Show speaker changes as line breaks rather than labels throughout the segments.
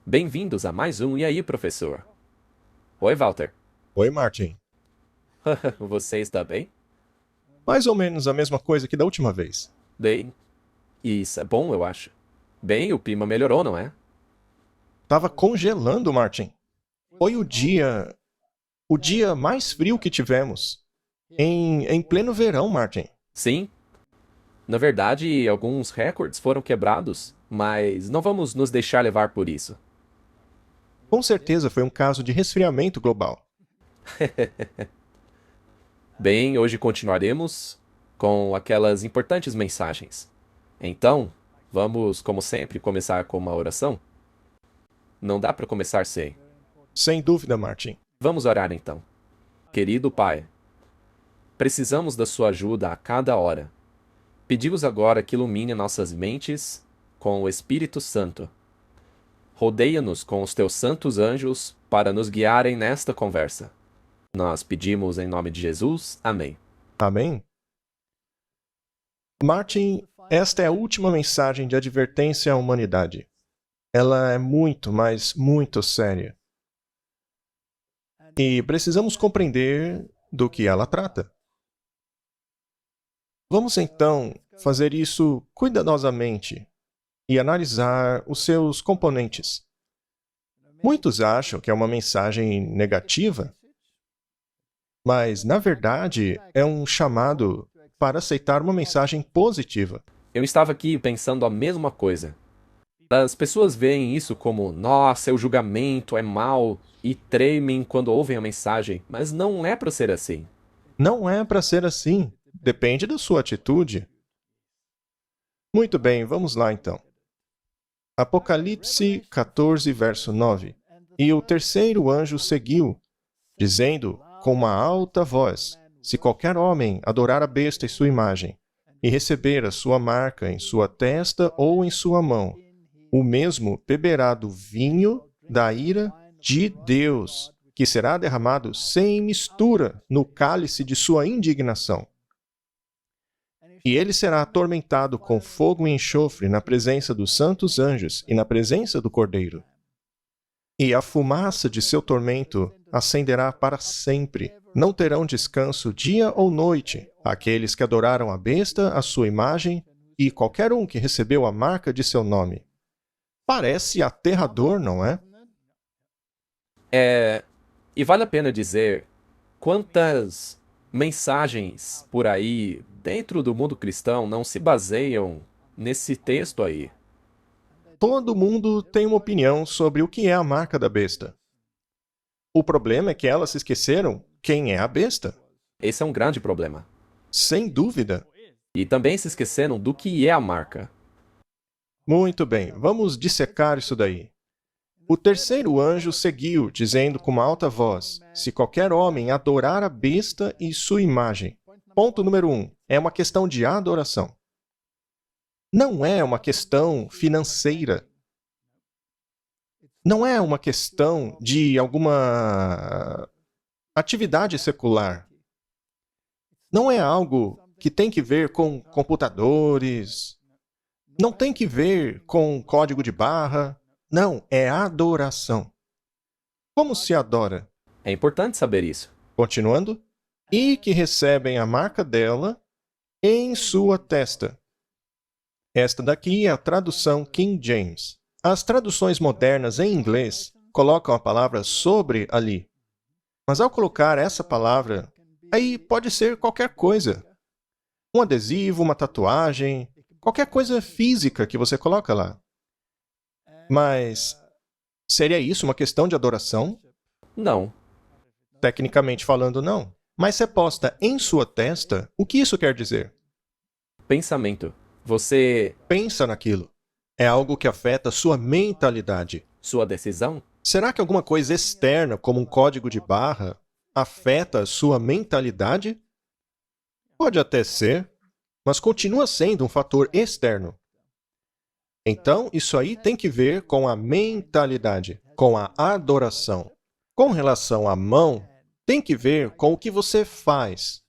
Bem-vindos a mais um E aí, professor? Oi, Walter.
Oi, Martin.
Você está bem?
Mais ou menos a mesma coisa que da última vez.
Bem, isso é bom, eu acho. Bem, o clima melhorou, não é?
Tava congelando, Martin. Foi o dia mais frio que tivemos. Em pleno verão, Martin.
Sim. Na verdade, alguns recordes foram quebrados, mas não vamos nos deixar levar por isso.
Com certeza foi um caso de resfriamento global.
Bem, hoje continuaremos com aquelas importantes mensagens. Então, vamos, como sempre, começar com uma oração? Não dá para começar sem.
Sem dúvida, Martin.
Vamos orar então. Querido Pai, precisamos da sua ajuda a cada hora. Pedimos agora que ilumine nossas mentes com o Espírito Santo. Rodeia-nos com os teus santos anjos para nos guiarem nesta conversa. Nós pedimos em nome de Jesus. Amém.
Amém? Martin, esta é a última mensagem de advertência à humanidade. Ela é muito, mas muito séria. E precisamos compreender do que ela trata. Vamos então fazer isso cuidadosamente e analisar os seus componentes. Muitos acham que é uma mensagem negativa, mas, na verdade, é um chamado para aceitar uma mensagem positiva.
Eu estava aqui pensando a mesma coisa. As pessoas veem isso como, nossa, o julgamento é mau e tremem quando ouvem a mensagem, mas não é para ser assim.
Não é para ser assim. Depende da sua atitude. Muito bem, vamos lá então. Apocalipse 14, verso 9. E o terceiro anjo seguiu, dizendo com uma alta voz: Se qualquer homem adorar a besta e sua imagem, e receber a sua marca em sua testa ou em sua mão, o mesmo beberá do vinho da ira de Deus, que será derramado sem mistura no cálice de sua indignação. E ele será atormentado com fogo e enxofre na presença dos santos anjos e na presença do Cordeiro. E a fumaça de seu tormento acenderá para sempre. Não terão descanso dia ou noite aqueles que adoraram a besta, a sua imagem, e qualquer um que recebeu a marca de seu nome. Parece aterrador, não é?
E vale a pena dizer quantas mensagens por aí dentro do mundo cristão não se baseiam nesse texto aí.
Todo mundo tem uma opinião sobre o que é a marca da besta. O problema é que elas se esqueceram quem é a besta.
Esse é um grande problema.
Sem dúvida.
E também se esqueceram do que é a marca.
Muito bem, vamos dissecar isso daí. O terceiro anjo seguiu, dizendo com uma alta voz: Se qualquer homem adorar a besta e sua imagem. Ponto número 1. É uma questão de adoração. Não é uma questão financeira. Não é uma questão de alguma atividade secular. Não é algo que tem que ver com computadores. Não tem que ver com código de barra. Não, é adoração. Como se adora?
É importante saber isso.
Continuando. E que recebem a marca dela em sua testa. Esta daqui é a tradução King James. As traduções modernas em inglês colocam a palavra sobre ali. Mas ao colocar essa palavra, aí pode ser qualquer coisa. Um adesivo, uma tatuagem, qualquer coisa física que você coloca lá. Mas seria isso uma questão de adoração?
Não.
Tecnicamente falando, não. Mas se é posta em sua testa, o que isso quer dizer?
Pensamento. Você.
Pensa naquilo. É algo que afeta sua mentalidade.
Sua decisão?
Será que alguma coisa externa, como um código de barra, afeta a sua mentalidade? Pode até ser, mas continua sendo um fator externo. Então, isso aí tem que ver com a mentalidade, com a adoração. Com relação à mão, tem que ver com o que você faz.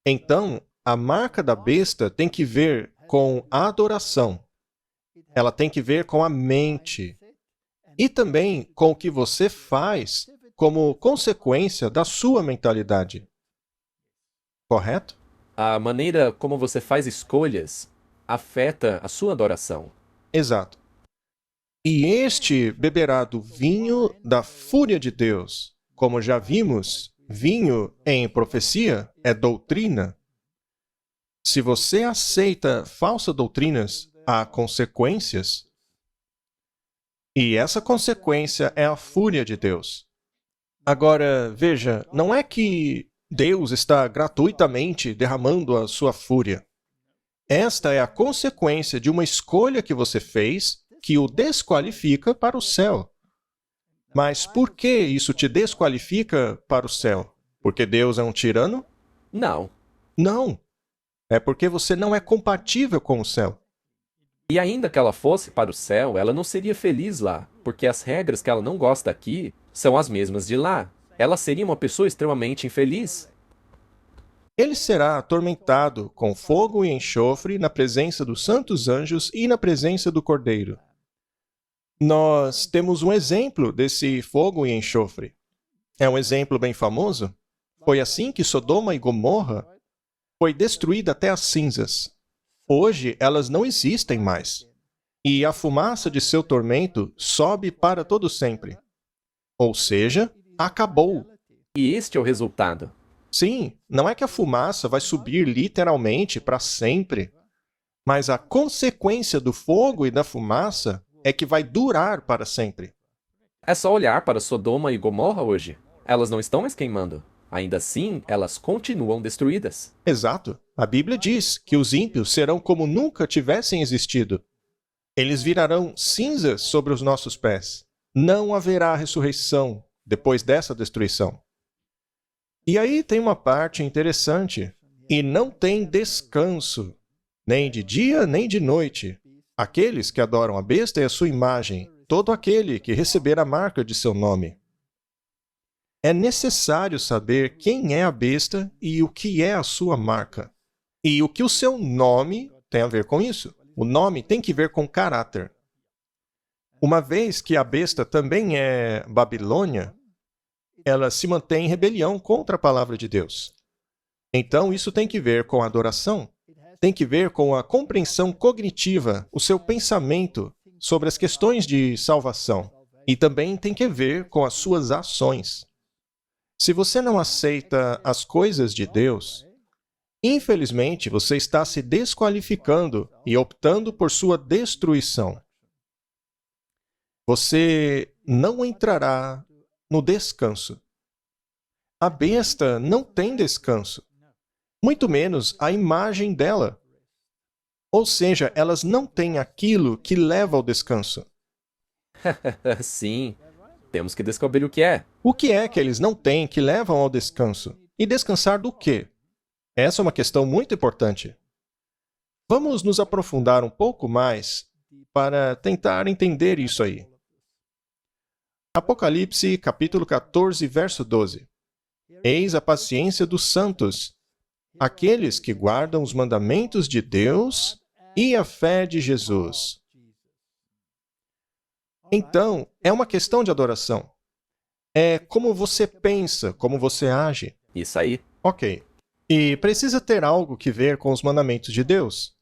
Então, a marca da besta tem que ver com a adoração. Ela tem que ver com a mente. e também com o que você faz como consequência da sua mentalidade. Correto?
A maneira como você faz escolhas afeta a sua adoração.
Exato. E este beberá do vinho da fúria de Deus. Como já vimos, vinho em profecia é doutrina. Se você aceita falsas doutrinas, há consequências. E essa consequência é a fúria de Deus. Agora, veja, não é que Deus está gratuitamente derramando a sua fúria. Esta é a consequência de uma escolha que você fez que o desqualifica para o céu. Mas por que isso te desqualifica para o céu? Porque Deus é um tirano?
Não.
Não. É porque você não é compatível com o céu.
E ainda que ela fosse para o céu, ela não seria feliz lá, porque as regras que ela não gosta aqui são as mesmas de lá. Ela seria uma pessoa extremamente infeliz.
Ele será atormentado com fogo e enxofre na presença dos santos anjos e na presença do Cordeiro. Nós temos um exemplo desse fogo e enxofre. É um exemplo bem famoso. Foi assim que Sodoma e Gomorra foi destruída até as cinzas. Hoje elas não existem mais. E a fumaça de seu tormento sobe para todo sempre. Ou seja, acabou.
E este é o resultado.
Sim, não é que a fumaça vai subir literalmente para sempre, mas a consequência do fogo e da fumaça é que vai durar para sempre.
É só olhar para Sodoma e Gomorra hoje. Elas não estão mais queimando. Ainda assim, elas continuam destruídas.
Exato. A Bíblia diz que os ímpios serão como nunca tivessem existido. Eles virarão cinzas sobre os nossos pés. Não haverá ressurreição depois dessa destruição. E aí tem uma parte interessante. E não tem descanso, nem de dia nem de noite. Aqueles que adoram a besta e a sua imagem, todo aquele que receber a marca de seu nome. É necessário saber quem é a besta e o que é a sua marca. E o que o seu nome tem a ver com isso. O nome tem que ver com caráter. Uma vez que a besta também é Babilônia, ela se mantém em rebelião contra a palavra de Deus. Então, isso tem que ver com a adoração, tem que ver com a compreensão cognitiva, o seu pensamento sobre as questões de salvação. E também tem que ver com as suas ações. Se você não aceita as coisas de Deus, infelizmente você está se desqualificando e optando por sua destruição. Você não entrará no descanso. A besta não tem descanso, muito menos a imagem dela. Ou seja, elas não têm aquilo que leva ao descanso.
Sim, temos que descobrir o que é.
O que é que eles não têm que levam ao descanso? E descansar do quê? Essa é uma questão muito importante. Vamos nos aprofundar um pouco mais para tentar entender isso aí. Apocalipse, capítulo 14, verso 12. Eis a paciência dos santos, aqueles que guardam os mandamentos de Deus e a fé de Jesus. Então, é uma questão de adoração. É como você pensa, como você age.
Isso aí.
Ok. E precisa ter algo que ver com os mandamentos de Deus.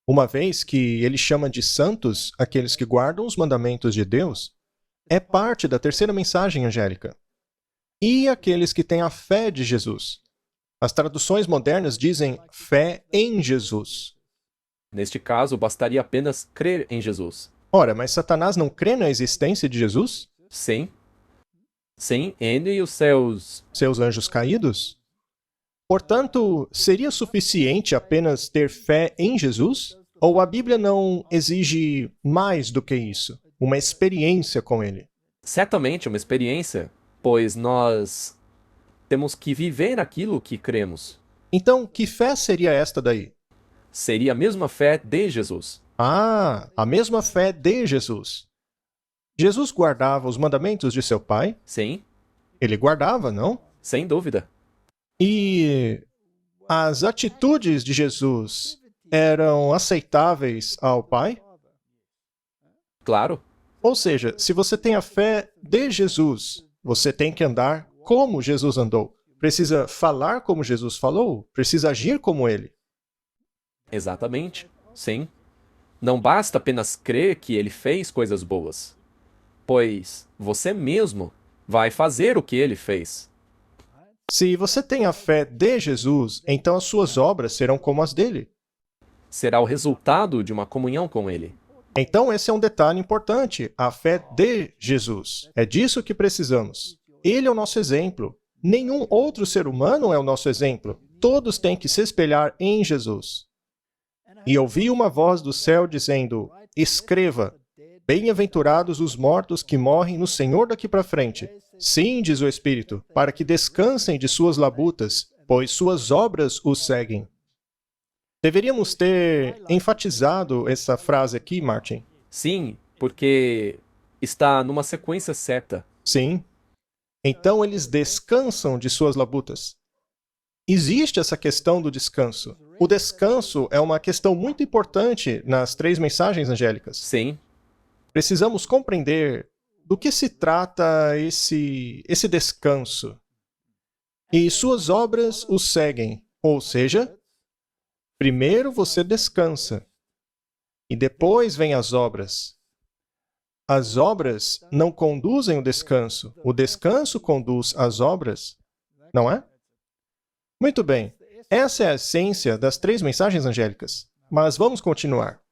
Uma vez que ele chama de santos aqueles que guardam os mandamentos de Deus, é parte da terceira mensagem angélica. E aqueles que têm a fé de Jesus. As traduções modernas dizem fé em Jesus.
Neste caso, bastaria apenas crer em Jesus.
Ora, mas Satanás não crê na existência de Jesus?
Sim. Sim, ele e os seus
anjos caídos? Portanto, seria suficiente apenas ter fé em Jesus? Ou a Bíblia não exige mais do que isso? Uma experiência com ele?
Certamente uma experiência, pois nós temos que viver aquilo que cremos.
Então, que fé seria esta daí?
Seria a mesma fé de Jesus.
Ah, a mesma fé de Jesus. Jesus guardava os mandamentos de seu pai?
Sim.
Ele guardava, não?
Sem dúvida.
E as atitudes de Jesus eram aceitáveis ao pai?
Claro.
Ou seja, se você tem a fé de Jesus, você tem que andar como Jesus andou. Precisa falar como Jesus falou, precisa agir como ele.
Exatamente. Sim. Não basta apenas crer que ele fez coisas boas, pois você mesmo vai fazer o que ele fez.
Se você tem a fé de Jesus, então as suas obras serão como as dele.
Será o resultado de uma comunhão com ele.
Então esse é um detalhe importante, a fé de Jesus. É disso que precisamos. Ele é o nosso exemplo. Nenhum outro ser humano é o nosso exemplo. Todos têm que se espelhar em Jesus. E ouvi uma voz do céu dizendo: escreva, bem-aventurados os mortos que morrem no Senhor daqui para frente. Sim, diz o Espírito, para que descansem de suas labutas, pois suas obras os seguem. Deveríamos ter enfatizado essa frase aqui, Martin.
Sim, porque está numa sequência certa.
Sim. Então eles descansam de suas labutas. Existe essa questão do descanso. O descanso é uma questão muito importante nas 3 mensagens angélicas.
Sim,
Precisamos compreender do que se trata esse descanso. E suas obras o seguem. Ou seja, primeiro você descansa. E depois vêm as obras. As obras não conduzem o descanso conduz as obras, não é? Muito bem, essa é a essência das 3 mensagens angélicas. Mas vamos continuar.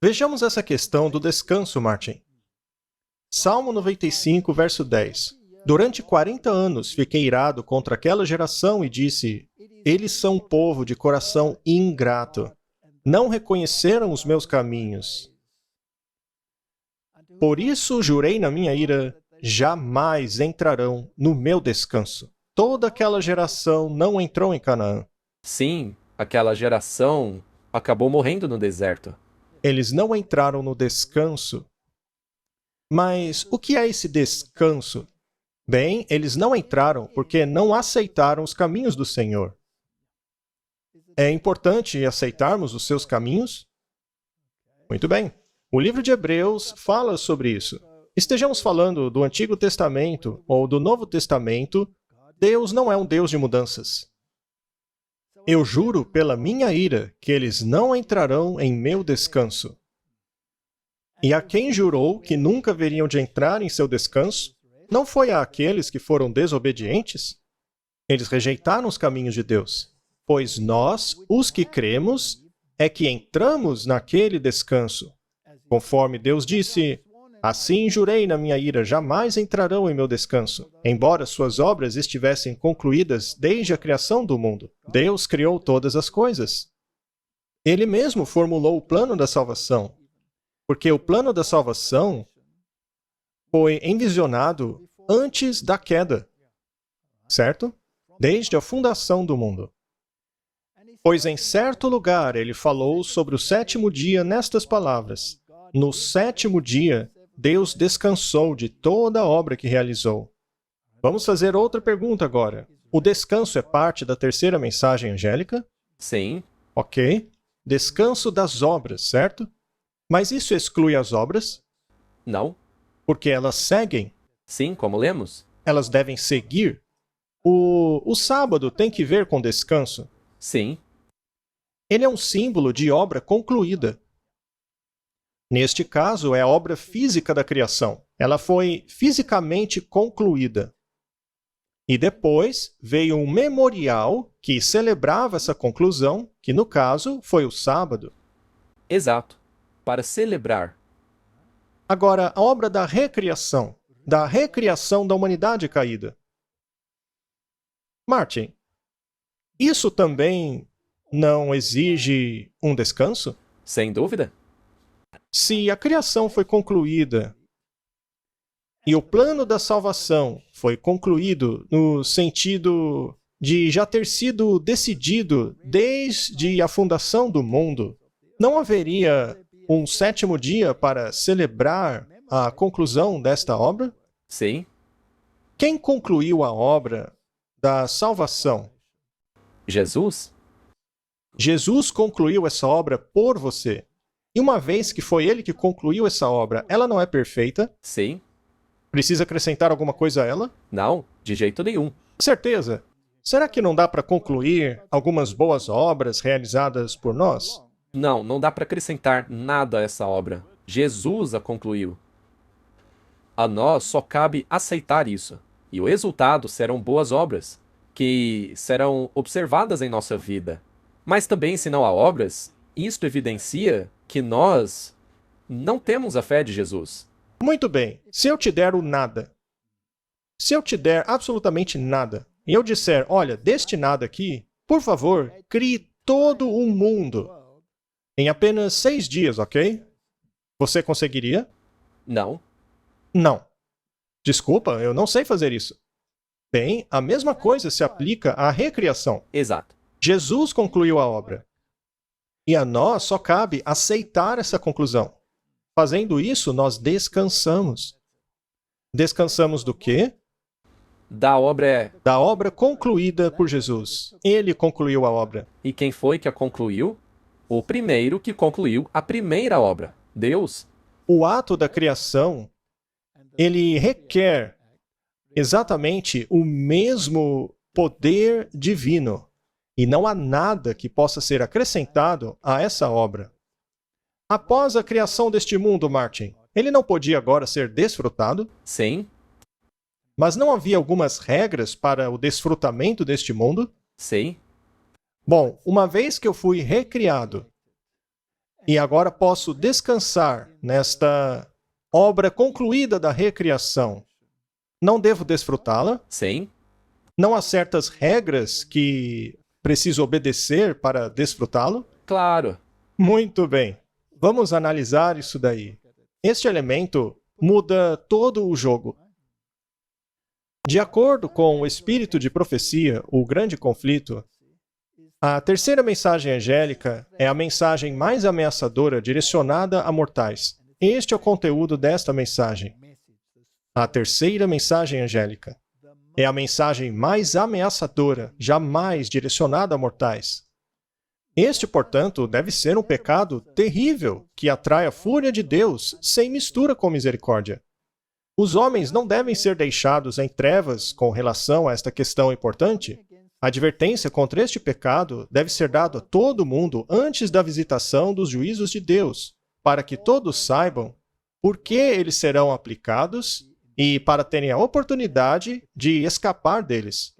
Vejamos essa questão do descanso, Martin. Salmo 95, verso 10. Durante 40 anos fiquei irado contra aquela geração e disse: eles são um povo de coração ingrato. Não reconheceram os meus caminhos. Por isso jurei na minha ira: jamais entrarão no meu descanso. Toda aquela geração não entrou em Canaã.
sim, aquela geração acabou morrendo no deserto.
Eles não entraram no descanso. Mas o que é esse descanso? Bem, eles não entraram porque não aceitaram os caminhos do Senhor. É importante aceitarmos os seus caminhos? Muito bem. O livro de Hebreus fala sobre isso. Estejamos falando do Antigo Testamento ou do Novo Testamento, Deus não é um Deus de mudanças. Eu juro pela minha ira que eles não entrarão em meu descanso. E a quem jurou que nunca haveriam de entrar em seu descanso, não foi a aqueles que foram desobedientes? Eles rejeitaram os caminhos de Deus. Pois nós, os que cremos, é que entramos naquele descanso. Conforme Deus disse: assim jurei na minha ira, jamais entrarão em meu descanso, embora suas obras estivessem concluídas desde a criação do mundo. Deus criou todas as coisas. Ele mesmo formulou o plano da salvação, porque o plano da salvação foi envisionado antes da queda, certo? Desde a fundação do mundo. Pois em certo lugar ele falou sobre o 7º dia nestas palavras: no 7º dia, Deus descansou de toda a obra que realizou. Vamos fazer outra pergunta agora. O descanso é parte da 3ª mensagem angélica?
Sim,
Ok. Descanso das obras, certo? Mas isso exclui as obras?
não,
Porque elas seguem.
sim, como lemos?
Elas devem seguir. O sábado tem que ver com descanso.
Sim,
Ele é um símbolo de obra concluída. Neste caso, é a obra física da criação. Ela foi fisicamente concluída. E depois veio um memorial que celebrava essa conclusão, que no caso foi o sábado.
exato. Para celebrar.
Agora, a obra da recriação da humanidade caída. Martin, isso também não exige um descanso?
Sem dúvida?
Se a criação foi concluída e o plano da salvação foi concluído no sentido de já ter sido decidido desde a fundação do mundo, não haveria um 7º dia para celebrar a conclusão desta obra?
Sim,
Quem concluiu a obra da salvação?
Jesus?
Jesus concluiu essa obra por você. E uma vez que foi ele que concluiu essa obra, ela não é perfeita?
Sim.
Precisa acrescentar alguma coisa a ela?
Não, de jeito nenhum.
Certeza. Será que não dá para concluir algumas boas obras realizadas por nós?
Não, não dá para acrescentar nada a essa obra. Jesus a concluiu. A nós só cabe aceitar isso. E o resultado serão boas obras, que serão observadas em nossa vida. Mas também, se não há obras, isto evidencia que nós não temos a fé de Jesus.
Muito bem. Se eu te der o nada, se eu te der absolutamente nada, e eu disser, olha, deste nada aqui, por favor, crie todo um mundo em apenas 6 dias, ok? Você conseguiria?
Não.
Não. Desculpa, eu não sei fazer isso. Bem, a mesma coisa se aplica à recriação.
Exato.
Jesus concluiu a obra. E a nós só cabe aceitar essa conclusão. Fazendo isso, nós descansamos. Descansamos do quê?
Da obra.
Da obra concluída por Jesus. Ele concluiu a obra.
E quem foi que a concluiu? O primeiro que concluiu a primeira obra. Deus.
O ato da criação, ele requer exatamente o mesmo poder divino. E não há nada que possa ser acrescentado a essa obra. Após a criação deste mundo, Martin, ele não podia agora ser desfrutado?
Sim.
Mas não havia algumas regras para o desfrutamento deste mundo?
Sim.
Bom, uma vez que eu fui recriado e agora posso descansar nesta obra concluída da recriação, não devo desfrutá-la?
Sim.
Não há certas regras que preciso obedecer para desfrutá-lo?
Claro.
Muito bem. Vamos analisar isso daí. Este elemento muda todo o jogo. De acordo com o espírito de profecia, o grande conflito, a terceira mensagem angélica é a mensagem mais ameaçadora direcionada a mortais. Este é o conteúdo desta mensagem. A terceira mensagem angélica é a mensagem mais ameaçadora jamais direcionada a mortais. Este, portanto, deve ser um pecado terrível que atrai a fúria de Deus sem mistura com misericórdia. Os homens não devem ser deixados em trevas com relação a esta questão importante. A advertência contra este pecado deve ser dada a todo mundo antes da visitação dos juízos de Deus, para que todos saibam por que eles serão aplicados e para terem a oportunidade de escapar deles.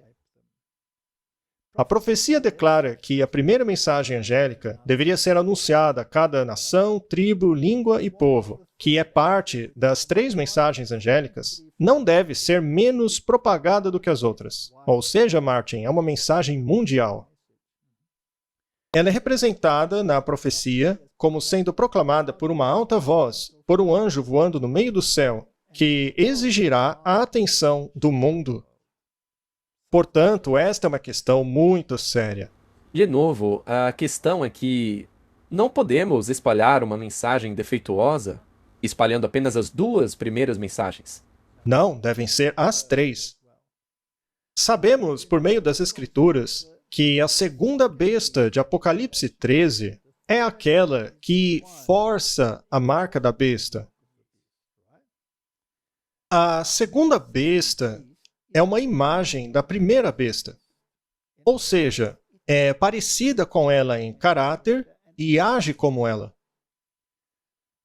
A profecia declara que a primeira mensagem angélica deveria ser anunciada a cada nação, tribo, língua e povo, que é parte das 3 mensagens angélicas, não deve ser menos propagada do que as outras. Ou seja, Martin, é uma mensagem mundial. Ela é representada na profecia como sendo proclamada por uma alta voz, por um anjo voando no meio do céu, que exigirá a atenção do mundo. Portanto, esta é uma questão muito séria.
De novo, a questão é que não podemos espalhar uma mensagem defeituosa espalhando apenas as 2 primeiras mensagens.
Não, devem ser as 3. Sabemos, por meio das Escrituras, que a segunda besta de Apocalipse 13 é aquela que força a marca da besta. A segunda besta é uma imagem da primeira besta. Ou seja, é parecida com ela em caráter e age como ela.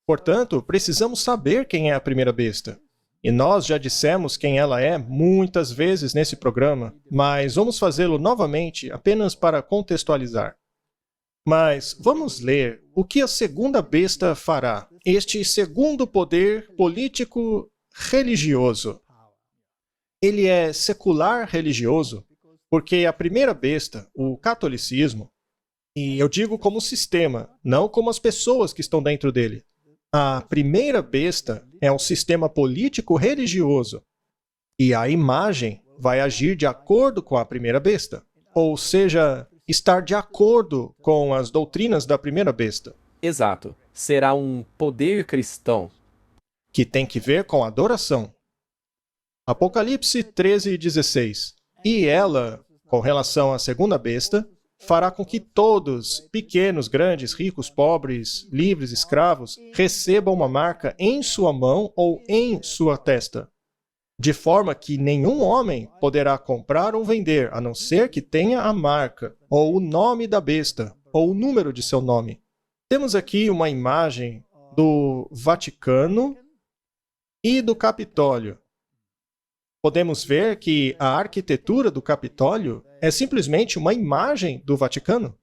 Portanto, precisamos saber quem é a primeira besta. E nós já dissemos quem ela é muitas vezes nesse programa, mas vamos fazê-lo novamente apenas para contextualizar. Mas vamos ler o que a segunda besta fará. Este segundo poder político religioso. Ele é secular religioso porque a primeira besta, o catolicismo, e eu digo como sistema, não como as pessoas que estão dentro dele. A primeira besta é um sistema político religioso e a imagem vai agir de acordo com a primeira besta, ou seja, estar de acordo com as doutrinas da primeira besta.
Exato. Será um poder cristão.
Que tem que ver com adoração. Apocalipse 13:16. E ela, com relação à segunda besta, fará com que todos, pequenos, grandes, ricos, pobres, livres, escravos, recebam uma marca em sua mão ou em sua testa, de forma que nenhum homem poderá comprar ou vender, a não ser que tenha a marca, ou o nome da besta, ou o número de seu nome. Temos aqui uma imagem do Vaticano e do Capitólio. Podemos ver que a arquitetura do Capitólio é simplesmente uma imagem do Vaticano.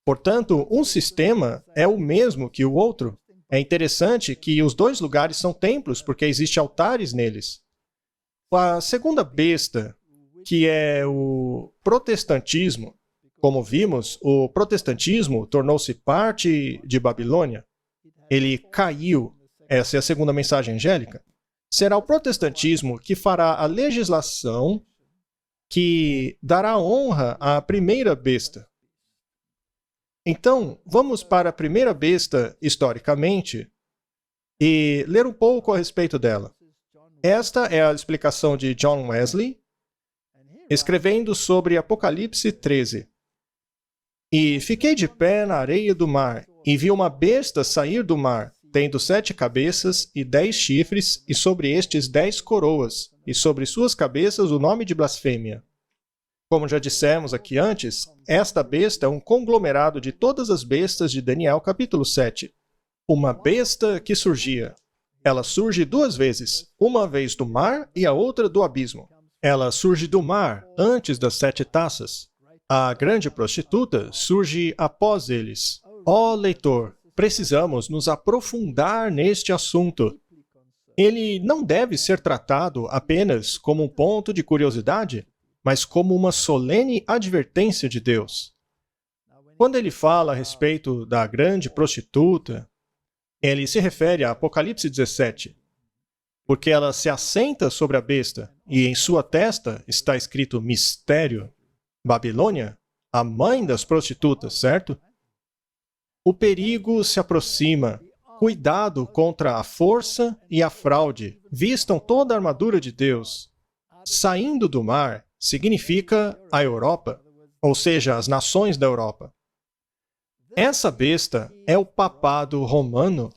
Portanto, um sistema é o mesmo que o outro. É interessante que os dois lugares são templos, porque existem altares neles. A segunda besta, que é o protestantismo, como vimos, o protestantismo tornou-se parte de Babilônia. Ele caiu. Essa é a segunda mensagem angélica. Será o protestantismo que fará a legislação que dará honra à primeira besta. Então, vamos para a primeira besta historicamente e ler um pouco a respeito dela. Esta é a explicação de John Wesley, escrevendo sobre Apocalipse 13. E fiquei de pé na areia do mar, e vi uma besta sair do mar, tendo 7 cabeças e 10 chifres, e sobre estes 10 coroas, e sobre suas cabeças o nome de blasfêmia. Como já dissemos aqui antes, esta besta é um conglomerado de todas as bestas de Daniel capítulo 7. Uma besta que surgia. Ela surge 2 vezes, uma vez do mar e a outra do abismo. Ela surge do mar, antes das 7 taças. A grande prostituta surge após eles. Ó leitor, precisamos nos aprofundar neste assunto. Ele não deve ser tratado apenas como um ponto de curiosidade, mas como uma solene advertência de Deus. Quando ele fala a respeito da grande prostituta, ele se refere a Apocalipse 17, porque ela se assenta sobre a besta, e em sua testa está escrito mistério. Babilônia, a mãe das prostitutas, certo? O perigo se aproxima. Cuidado contra a força e a fraude. Vistam toda a armadura de Deus. Saindo do mar significa a Europa, ou seja, as nações da Europa. Essa besta é o papado romano,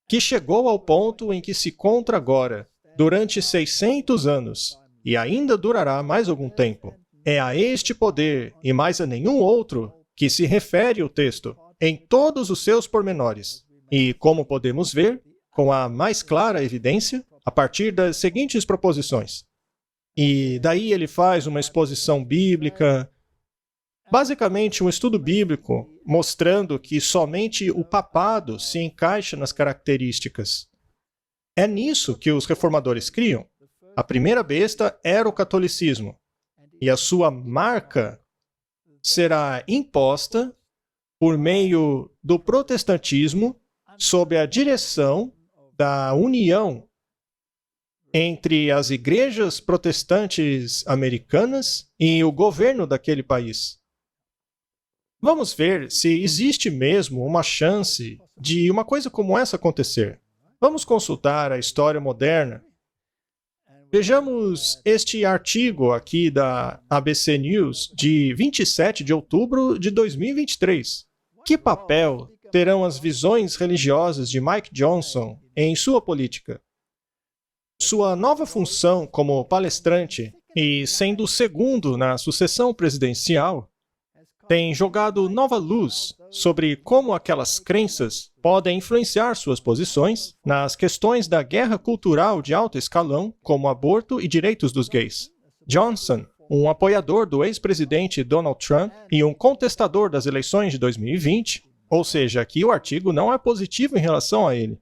que chegou ao ponto em que se encontra agora, durante 600 anos, e ainda durará mais algum tempo. É a este poder, e mais a nenhum outro, que se refere o texto, em todos os seus pormenores. E, como podemos ver, com a mais clara evidência, a partir das seguintes proposições. E daí ele faz uma exposição bíblica, basicamente um estudo bíblico, mostrando que somente o papado se encaixa nas características. É nisso que os reformadores criam. A primeira besta era o catolicismo, e a sua marca será imposta por meio do protestantismo sob a direção da união entre as igrejas protestantes americanas e o governo daquele país. Vamos ver se existe mesmo uma chance de uma coisa como essa acontecer. Vamos consultar a história moderna. Vejamos este artigo aqui da ABC News, de 27 de outubro de 2023. Que papel terão as visões religiosas de Mike Johnson em sua política? Sua nova função como palestrante e sendo o segundo na sucessão presidencial tem jogado nova luz sobre como aquelas crenças podem influenciar suas posições nas questões da guerra cultural de alto escalão, como aborto e direitos dos gays. Johnson, um apoiador do ex-presidente Donald Trump e um contestador das eleições de 2020, ou seja, aqui o artigo não é positivo em relação a ele,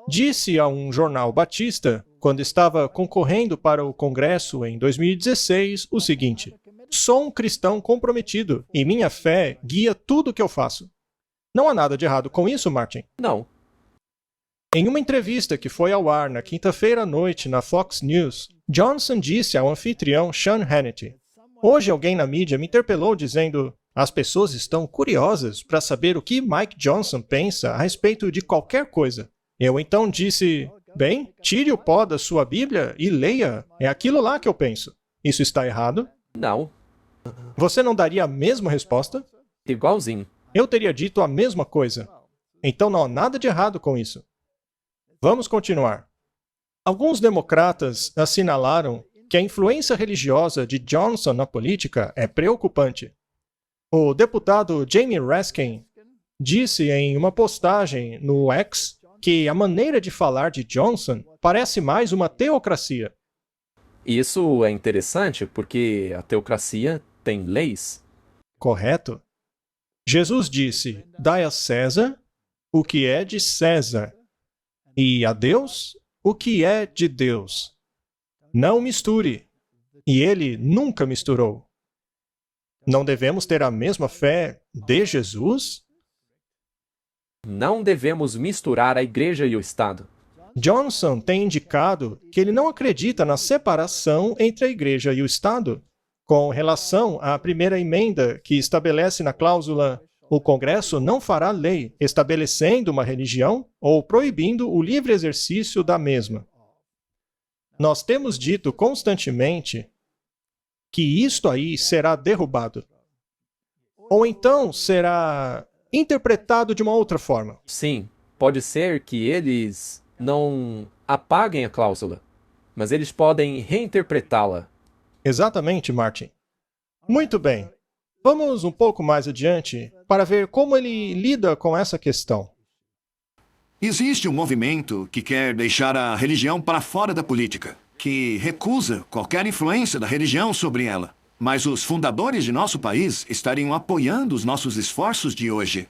disse a um jornal batista, quando estava concorrendo para o Congresso em 2016, o seguinte: sou um cristão comprometido e minha fé guia tudo o que eu faço. Não há nada de errado com isso, Martin?
Não.
Em uma entrevista que foi ao ar na quinta-feira à noite na Fox News, Johnson disse ao anfitrião Sean Hannity: hoje alguém na mídia me interpelou dizendo: as pessoas estão curiosas para saber o que Mike Johnson pensa a respeito de qualquer coisa. Eu então disse: bem, tire o pó da sua Bíblia e leia. É aquilo lá que eu penso. Isso está errado?
Não.
Você não daria a mesma resposta?
Igualzinho.
Eu teria dito a mesma coisa. Então não há nada de errado com isso. Vamos continuar. Alguns democratas assinalaram que a influência religiosa de Johnson na política é preocupante. O deputado Jamie Raskin disse em uma postagem no X que a maneira de falar de Johnson parece mais uma teocracia.
Isso é interessante porque a teocracia tem leis.
Correto? Jesus disse: dai a César o que é de César, e a Deus o que é de Deus. Não misture. E ele nunca misturou. Não devemos ter a mesma fé de Jesus?
Não devemos misturar a igreja e o Estado.
Johnson tem indicado que ele não acredita na separação entre a igreja e o Estado, com relação à primeira emenda que estabelece na cláusula: o Congresso não fará lei estabelecendo uma religião ou proibindo o livre exercício da mesma. Nós temos dito constantemente que isto aí será derrubado. Ou então será interpretado de uma outra forma.
Sim, pode ser que eles não apaguem a cláusula, mas eles podem reinterpretá-la.
Exatamente, Martin. Muito bem. Vamos um pouco mais adiante para ver como ele lida com essa questão.
Existe um movimento que quer deixar a religião para fora da política, que recusa qualquer influência da religião sobre ela. Mas os fundadores de nosso país estariam apoiando os nossos esforços de hoje.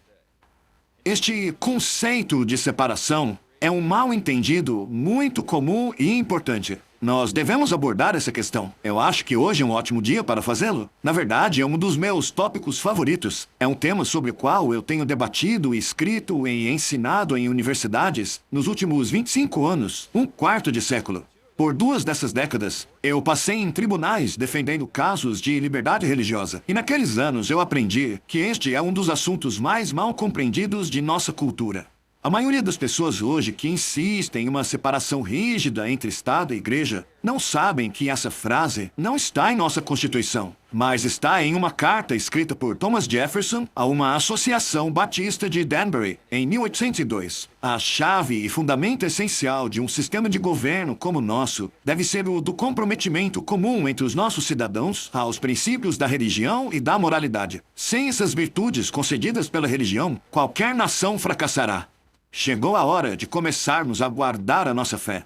Este conceito de separação é um mal-entendido muito comum e importante. Nós devemos abordar essa questão. Eu acho que hoje é um ótimo dia para fazê-lo. Na verdade, é um dos meus tópicos favoritos. É um tema sobre o qual eu tenho debatido, escrito e ensinado em universidades nos últimos 25 anos, um quarto de século. Por 2 dessas décadas, eu passei em tribunais defendendo casos de liberdade religiosa. E naqueles anos eu aprendi que este é um dos assuntos mais mal compreendidos de nossa cultura. A maioria das pessoas hoje que insistem em uma separação rígida entre Estado e Igreja não sabem que essa frase não está em nossa Constituição, mas está em uma carta escrita por Thomas Jefferson a uma associação batista de Danbury, em 1802. A chave e fundamento essencial de um sistema de governo como o nosso deve ser o do comprometimento comum entre os nossos cidadãos aos princípios da religião e da moralidade. Sem essas virtudes concedidas pela religião, qualquer nação fracassará. Chegou a hora de começarmos a guardar a nossa fé.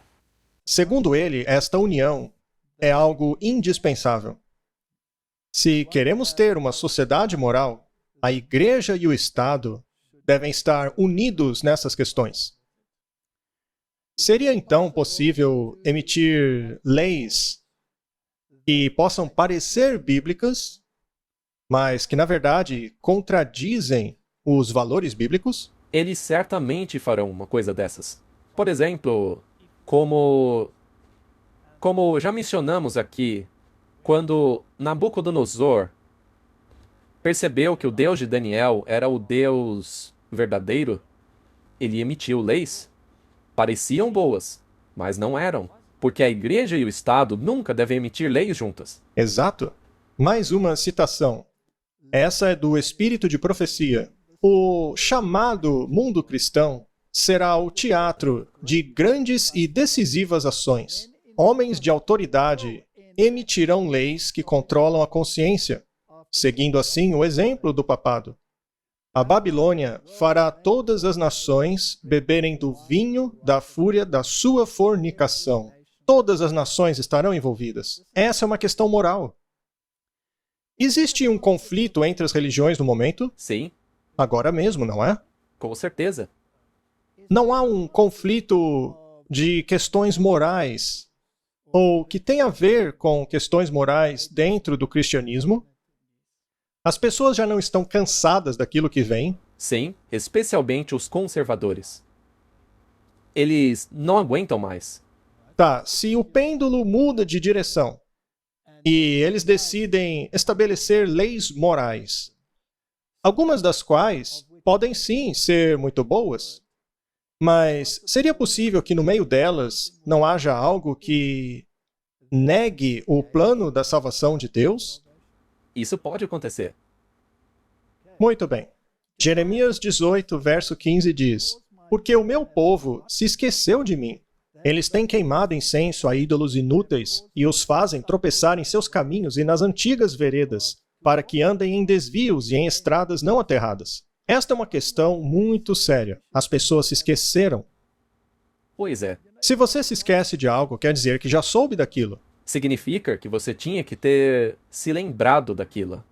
Segundo ele, esta união é algo indispensável. Se queremos ter uma sociedade moral, a Igreja e o Estado devem estar unidos nessas questões. Seria então possível emitir leis que possam parecer bíblicas, mas que na verdade contradizem os valores bíblicos?
Eles certamente farão uma coisa dessas. Por exemplo, como já mencionamos aqui, quando Nabucodonosor percebeu que o Deus de Daniel era o Deus verdadeiro, ele emitiu leis. Pareciam boas, mas não eram, porque a igreja e o Estado nunca devem emitir leis juntas.
Exato. Mais uma citação. Essa é do Espírito de Profecia. O chamado mundo cristão será o teatro de grandes e decisivas ações. Homens de autoridade emitirão leis que controlam a consciência, seguindo assim o exemplo do papado. A Babilônia fará todas as nações beberem do vinho da fúria da sua fornicação. Todas as nações estarão envolvidas. Essa é uma questão moral. Existe um conflito entre as religiões no momento?
Sim,
Agora mesmo, não é?
com certeza.
Não há um conflito de questões morais ou que tem a ver com questões morais dentro do cristianismo? As pessoas já não estão cansadas daquilo que vem?
Sim, especialmente os conservadores. Eles não aguentam mais.
Tá, se o pêndulo muda de direção e eles decidem estabelecer leis morais, algumas das quais podem sim ser muito boas, mas seria possível que no meio delas não haja algo que negue o plano da salvação de Deus?
Isso pode acontecer.
Muito bem. Jeremias 18, verso 15 diz: Porque o meu povo se esqueceu de mim. Eles têm queimado incenso a ídolos inúteis e os fazem tropeçar em seus caminhos e nas antigas veredas, para que andem em desvios e em estradas não aterradas. Esta é uma questão muito séria. As pessoas se esqueceram.
Pois é.
Se você se esquece de algo, quer dizer que já soube daquilo.
Significa que você tinha que ter se lembrado daquilo.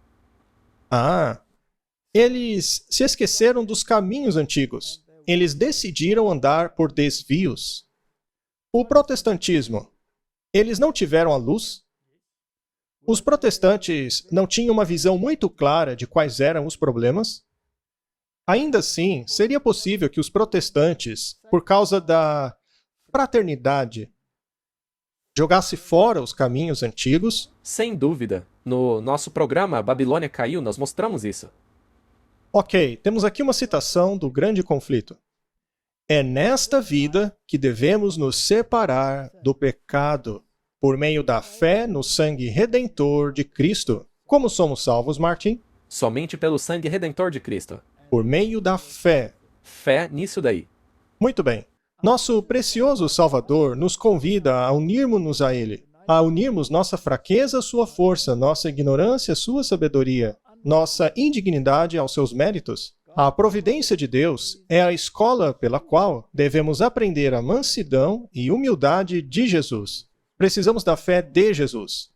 Eles se esqueceram dos caminhos antigos. Eles decidiram andar por desvios. O protestantismo. Eles não tiveram a luz? Os protestantes não tinham uma visão muito clara de quais eram os problemas? Ainda assim, seria possível que os protestantes, por causa da fraternidade, jogasse fora os caminhos antigos?
Sem dúvida. No nosso programa Babilônia Caiu, nós mostramos isso.
Ok, temos aqui uma citação do grande conflito. É nesta vida que devemos nos separar do pecado, por meio da fé no sangue redentor de Cristo. Como somos salvos, Martin?
Somente pelo sangue redentor de Cristo.
Por meio da fé.
Fé nisso daí.
Muito bem. Nosso precioso Salvador nos convida a unirmos-nos a Ele, a unirmos nossa fraqueza à sua força, nossa ignorância à sua sabedoria, nossa indignidade aos seus méritos. A providência de Deus é a escola pela qual devemos aprender a mansidão e humildade de Jesus. Precisamos da fé de Jesus.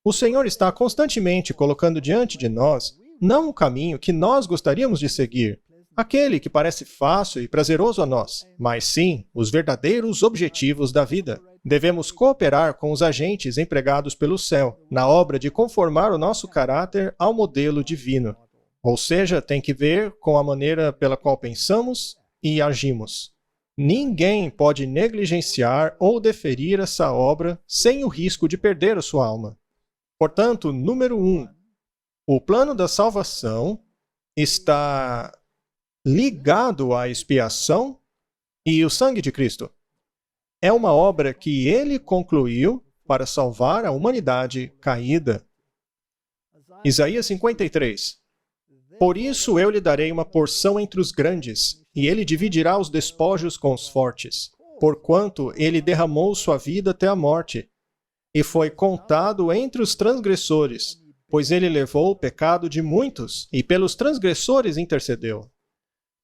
O Senhor está constantemente colocando diante de nós não o caminho que nós gostaríamos de seguir, aquele que parece fácil e prazeroso a nós, mas sim os verdadeiros objetivos da vida. Devemos cooperar com os agentes empregados pelo céu, na obra de conformar o nosso caráter ao modelo divino. Ou seja, tem que ver com a maneira pela qual pensamos e agimos. Ninguém pode negligenciar ou deferir essa obra sem o risco de perder a sua alma. Portanto, número 1, o plano da salvação está ligado à expiação e o sangue de Cristo. É uma obra que ele concluiu para salvar a humanidade caída. Isaías 53. Por isso eu lhe darei uma porção entre os grandes, e ele dividirá os despojos com os fortes, porquanto ele derramou sua vida até a morte, e foi contado entre os transgressores, pois ele levou o pecado de muitos, e pelos transgressores intercedeu.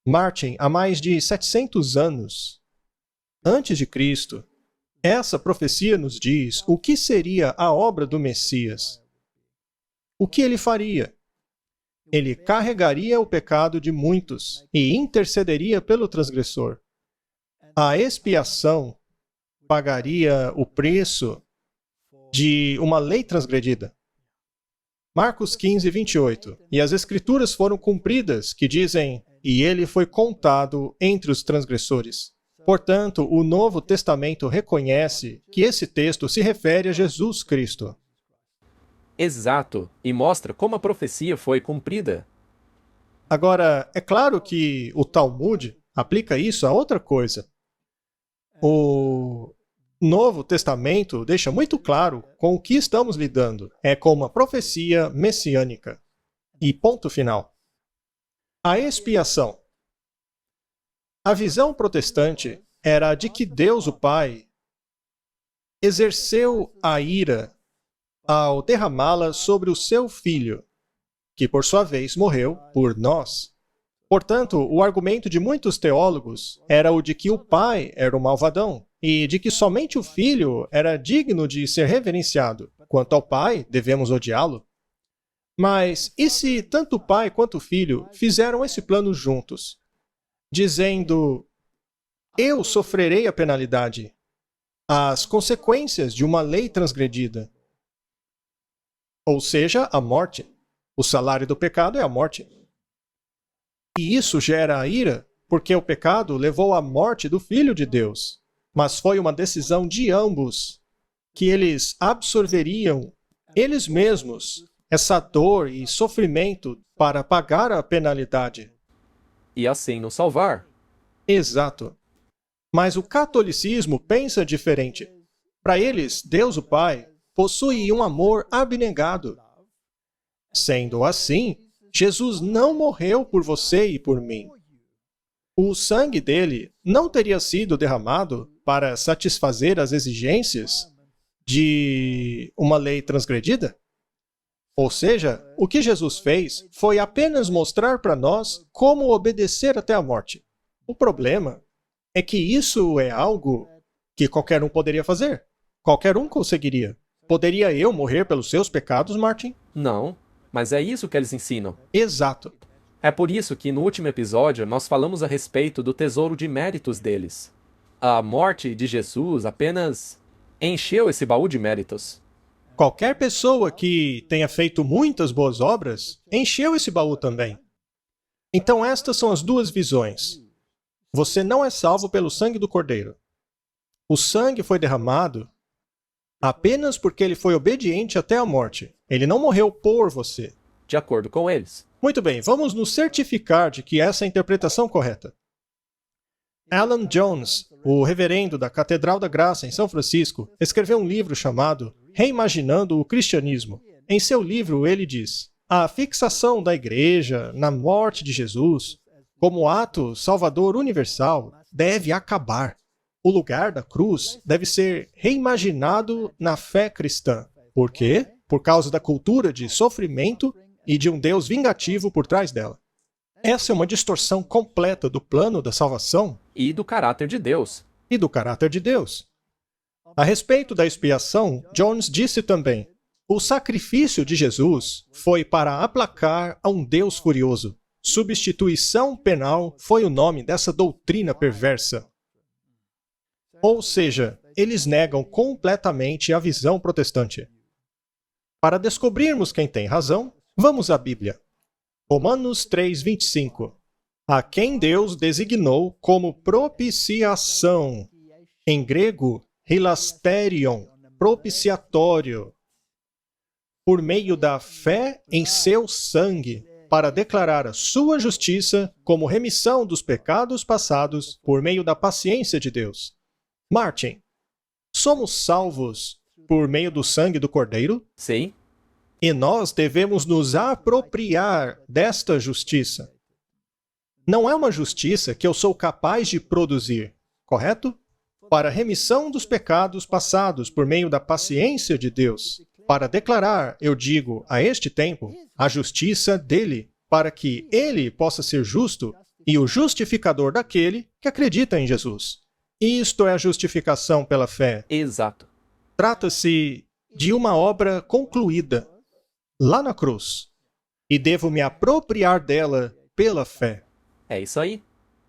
Martin, há mais de 700 anos, antes de Cristo, essa profecia nos diz o que seria a obra do Messias. O que ele faria? Ele carregaria o pecado de muitos e intercederia pelo transgressor. A expiação pagaria o preço de uma lei transgredida. Marcos 15, 28. E as Escrituras foram cumpridas, que dizem: e ele foi contado entre os transgressores. Portanto, o Novo Testamento reconhece que esse texto se refere a Jesus Cristo.
Exato, e mostra como a profecia foi cumprida.
Agora, é claro que o Talmud aplica isso a outra coisa. O Novo Testamento deixa muito claro com o que estamos lidando. É com uma profecia messiânica. E ponto final. A expiação. A visão protestante era a de que Deus, o Pai, exerceu a ira ao derramá-la sobre o seu Filho, que por sua vez morreu por nós. Portanto, o argumento de muitos teólogos era o de que o Pai era o malvadão e de que somente o Filho era digno de ser reverenciado. Quanto ao Pai, devemos odiá-lo. Mas e se tanto o Pai quanto o Filho fizeram esse plano juntos, dizendo: eu sofrerei a penalidade, as consequências de uma lei transgredida? Ou seja, a morte. O salário do pecado é a morte. E isso gera a ira, porque o pecado levou à morte do Filho de Deus. Mas foi uma decisão de ambos, que eles absorveriam, eles mesmos, essa dor e sofrimento para pagar a penalidade.
E assim nos salvar.
Exato. Mas o catolicismo pensa diferente. Para eles, Deus o Pai possui um amor abnegado. Sendo assim, Jesus não morreu por você e por mim. O sangue dele não teria sido derramado para satisfazer as exigências de uma lei transgredida? Ou seja, o que Jesus fez foi apenas mostrar para nós como obedecer até a morte. O problema é que isso é algo que qualquer um poderia fazer. Qualquer um conseguiria. Poderia eu morrer pelos seus pecados, Martin?
Não, mas é isso que eles ensinam.
Exato.
É por isso que no último episódio nós falamos a respeito do tesouro de méritos deles. A morte de Jesus apenas encheu esse baú de méritos.
Qualquer pessoa que tenha feito muitas boas obras encheu esse baú também. Então estas são as duas visões. Você não é salvo pelo sangue do Cordeiro. O sangue foi derramado apenas porque ele foi obediente até a morte. Ele não morreu por você.
De acordo com eles.
Muito bem, vamos nos certificar de que essa é a interpretação correta. Alan Jones, o reverendo da Catedral da Graça em São Francisco, escreveu um livro chamado Reimaginando o Cristianismo. Em seu livro, ele diz: a fixação da Igreja na morte de Jesus como ato salvador universal deve acabar. O lugar da cruz deve ser reimaginado na fé cristã. Por quê? Por causa da cultura de sofrimento e de um Deus vingativo por trás dela. Essa é uma distorção completa do plano da salvação
E do caráter de Deus.
e do caráter de Deus. A respeito da expiação, Jones disse também: o sacrifício de Jesus foi para aplacar a um Deus furioso. Substituição penal foi o nome dessa doutrina perversa. Ou seja, eles negam completamente a visão protestante. Para descobrirmos quem tem razão, vamos à Bíblia. Romanos 3:25. A quem Deus designou como propiciação. Em grego, hilasterion, propiciatório. Por meio da fé em seu sangue, para declarar a sua justiça como remissão dos pecados passados por meio da paciência de Deus. Martin, somos salvos por meio do sangue do Cordeiro?
Sim,
E nós devemos nos apropriar desta justiça. Não é uma justiça que eu sou capaz de produzir, correto? Para remissão dos pecados passados por meio da paciência de Deus. Para declarar, eu digo, a este tempo, a justiça dele, para que ele possa ser justo e o justificador daquele que acredita em Jesus. Isto é a justificação pela fé.
exato.
Trata-se de uma obra concluída lá na cruz, e devo me apropriar dela pela fé.
É isso aí.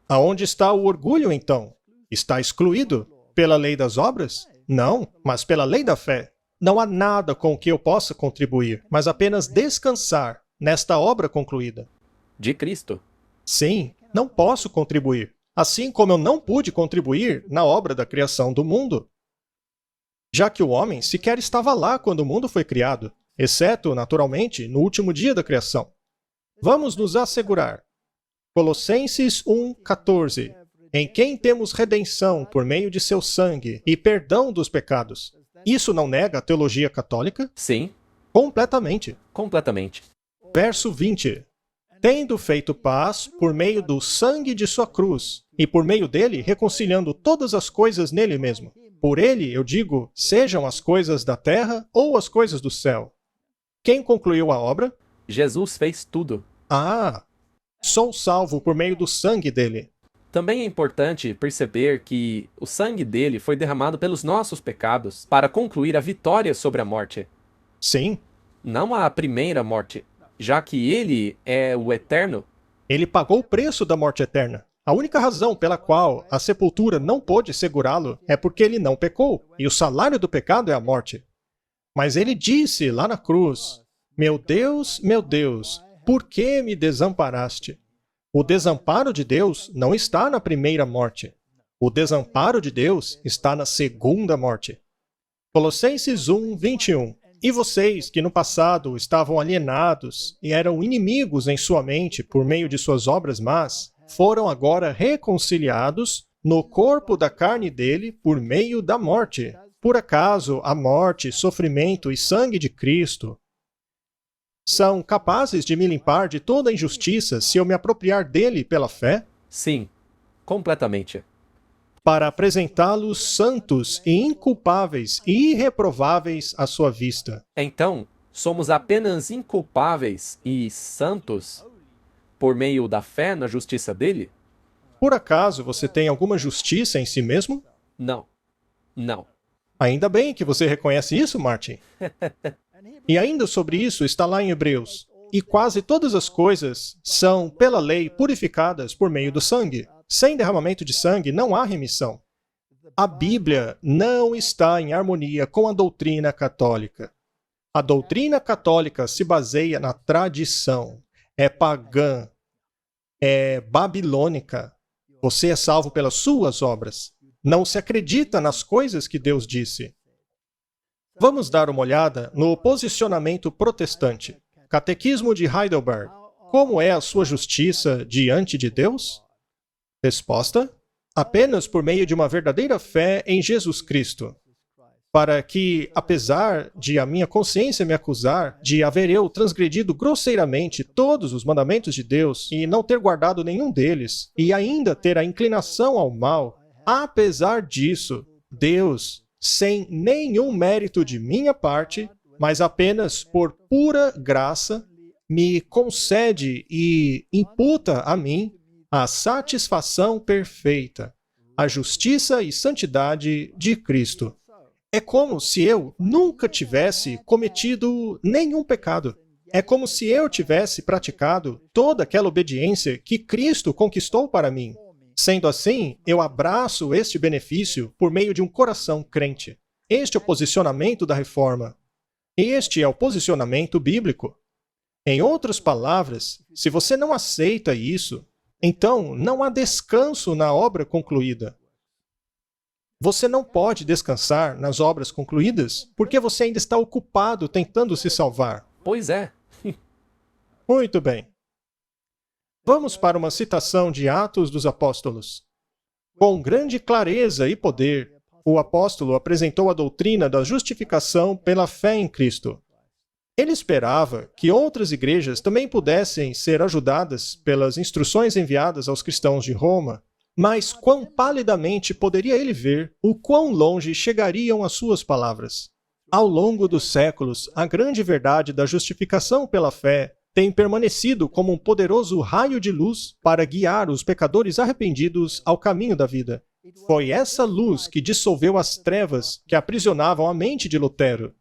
Aonde está o orgulho, então? Está excluído pela lei das obras? Não, mas pela lei da fé. Não há nada com o que eu possa contribuir, mas apenas descansar nesta obra concluída.
De Cristo.
Sim, não posso contribuir, assim como eu não pude contribuir na obra da criação do mundo, já que o homem sequer estava lá quando o mundo foi criado, exceto, naturalmente, no último dia da criação. Vamos nos assegurar. Colossenses 1:14. Em quem temos redenção por meio de seu sangue e perdão dos pecados. Isso não nega a teologia católica?
Sim,
Completamente.
completamente.
Verso 20. Tendo feito paz por meio do sangue de sua cruz, e por meio dele reconciliando todas as coisas nele mesmo. Por ele, eu digo, sejam as coisas da terra ou as coisas do céu. Quem concluiu a obra?
Jesus fez tudo.
Ah, sou salvo por meio do sangue dele.
Também é importante perceber que o sangue dele foi derramado pelos nossos pecados para concluir a vitória sobre a morte.
Sim,
Não a primeira morte, já que ele é o eterno.
ele pagou o preço da morte eterna. A única razão pela qual a sepultura não pôde segurá-lo é porque ele não pecou, e o salário do pecado é a morte. Mas ele disse lá na cruz: meu Deus, por que me desamparaste? O desamparo de Deus não está na primeira morte. O desamparo de Deus está na segunda morte. Colossenses 1:21. E vocês, que no passado estavam alienados e eram inimigos em sua mente por meio de suas obras más, foram agora reconciliados no corpo da carne dele por meio da morte. Por acaso a morte, sofrimento e sangue de Cristo são capazes de me limpar de toda injustiça se eu me apropriar dele pela fé,
Sim, completamente.
para apresentá-los santos e inculpáveis e irreprováveis à sua vista.
Então, somos apenas inculpáveis e santos por meio da fé na justiça dele?
Por acaso você tem alguma justiça em si mesmo?
Não. Não.
Ainda bem que você reconhece isso, Martin. E ainda sobre isso está lá em Hebreus. E quase todas as coisas são, pela lei, purificadas por meio do sangue. Sem derramamento de sangue não há remissão. A Bíblia não está em harmonia com a doutrina católica. A doutrina católica se baseia na tradição. É pagã. É babilônica. Você é salvo pelas suas obras. Não se acredita nas coisas que Deus disse. Vamos dar uma olhada no posicionamento protestante. Catequismo de Heidelberg. Como é a sua justiça diante de Deus? Resposta: apenas por meio de uma verdadeira fé em Jesus Cristo. Para que, apesar de a minha consciência me acusar de haver eu transgredido grosseiramente todos os mandamentos de Deus e não ter guardado nenhum deles, e ainda ter a inclinação ao mal, apesar disso, Deus, sem nenhum mérito de minha parte, mas apenas por pura graça, me concede e imputa a mim a satisfação perfeita, a justiça e santidade de Cristo. É como se eu nunca tivesse cometido nenhum pecado. É como se eu tivesse praticado toda aquela obediência que Cristo conquistou para mim. Sendo assim, eu abraço este benefício por meio de um coração crente. Este é o posicionamento da Reforma. Este é o posicionamento bíblico. Em outras palavras, se você não aceita isso, então não há descanso na obra concluída. Você não pode descansar nas obras concluídas porque você ainda está ocupado tentando se salvar.
Pois é.
Muito bem. Vamos para uma citação de Atos dos Apóstolos. Com grande clareza e poder, o apóstolo apresentou a doutrina da justificação pela fé em Cristo. Ele esperava que outras igrejas também pudessem ser ajudadas pelas instruções enviadas aos cristãos de Roma, mas quão palidamente poderia ele ver o quão longe chegariam as suas palavras. Ao longo dos séculos, a grande verdade da justificação pela fé tem permanecido como um poderoso raio de luz para guiar os pecadores arrependidos ao caminho da vida. Foi essa luz que dissolveu as trevas que aprisionavam a mente de Lutero,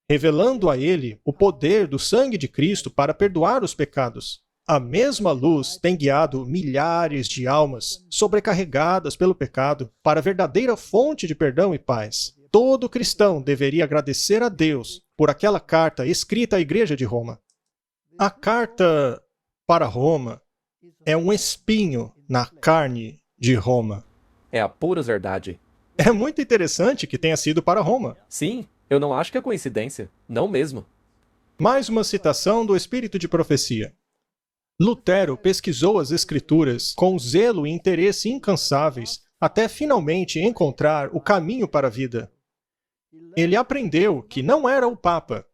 revelando a ele o poder do sangue de Cristo para perdoar os pecados. A mesma luz tem guiado milhares de almas sobrecarregadas pelo pecado para a verdadeira fonte de perdão e paz. Todo cristão deveria agradecer a Deus por aquela carta escrita à Igreja de Roma. A carta para Roma é um espinho na carne de Roma.
É a pura verdade.
É muito interessante que tenha sido para Roma.
Sim, eu não acho que é coincidência. Não mesmo.
Mais uma citação do Espírito de Profecia. Lutero pesquisou as Escrituras com zelo e interesse incansáveis até finalmente encontrar o caminho para a vida. Ele aprendeu que não era o Papa,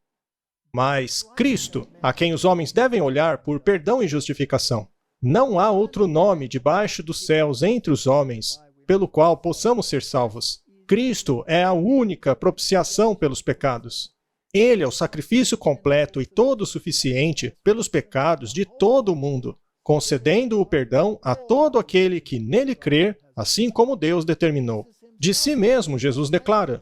mas Cristo, a quem os homens devem olhar por perdão e justificação. Não há outro nome debaixo dos céus entre os homens pelo qual possamos ser salvos. Cristo é a única propiciação pelos pecados. Ele é o sacrifício completo e todo suficiente pelos pecados de todo o mundo, concedendo o perdão a todo aquele que nele crer, assim como Deus determinou. De si mesmo, Jesus declara: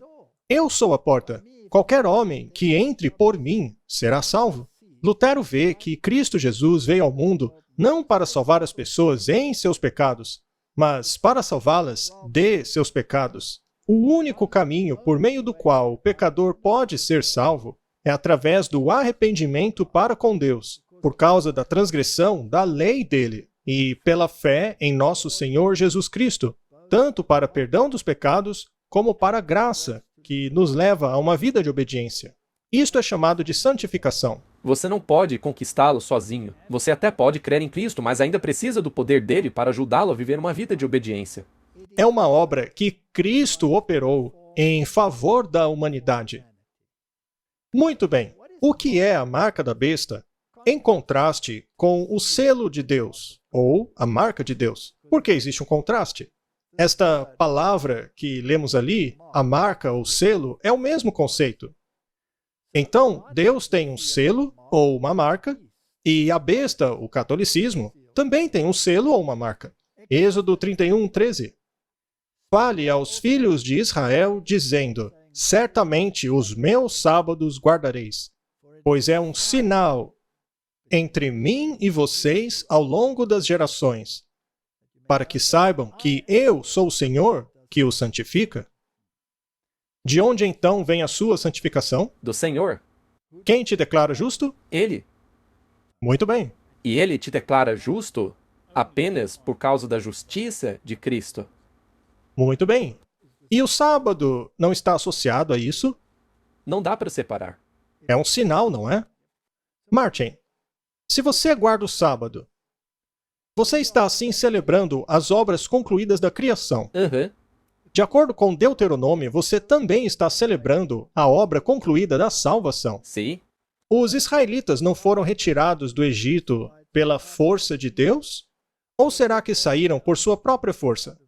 Eu sou a porta. Qualquer homem que entre por mim será salvo. Lutero vê que Cristo Jesus veio ao mundo não para salvar as pessoas em seus pecados, mas para salvá-las de seus pecados. O único caminho por meio do qual o pecador pode ser salvo é através do arrependimento para com Deus, por causa da transgressão da lei dele, e pela fé em nosso Senhor Jesus Cristo, tanto para perdão dos pecados, como para a graça, que nos leva a uma vida de obediência. Isto é chamado de santificação.
Você não pode conquistá-lo sozinho. Você até pode crer em Cristo, mas ainda precisa do poder dele para ajudá-lo a viver uma vida de obediência.
É uma obra que Cristo operou em favor da humanidade. Muito bem. O que é a marca da besta? em contraste com o selo de Deus, ou a marca de Deus. Por que existe um contraste? Esta palavra que lemos ali, a marca ou selo, é o mesmo conceito. Então, Deus tem um selo ou uma marca, e a besta, o catolicismo, também tem um selo ou uma marca. Êxodo 31:13. Fale aos filhos de Israel, dizendo: certamente os meus sábados guardareis, pois é um sinal entre mim e vocês ao longo das gerações, para que saibam que eu sou o Senhor que os santifica. De onde então vem a sua santificação?
Do Senhor.
Quem te declara justo?
Ele.
Muito bem.
E ele te declara justo apenas por causa da justiça de Cristo.
Muito bem. E o sábado não está associado a isso?
Não dá para separar.
É um sinal, não é? Martin, se você guarda o sábado, você está assim celebrando as obras concluídas da criação.
Aham.
De acordo com Deuteronômio, você também está celebrando a obra concluída da salvação.
Sim.
Os israelitas não foram retirados do Egito pela força de Deus? Ou será que saíram por sua própria força?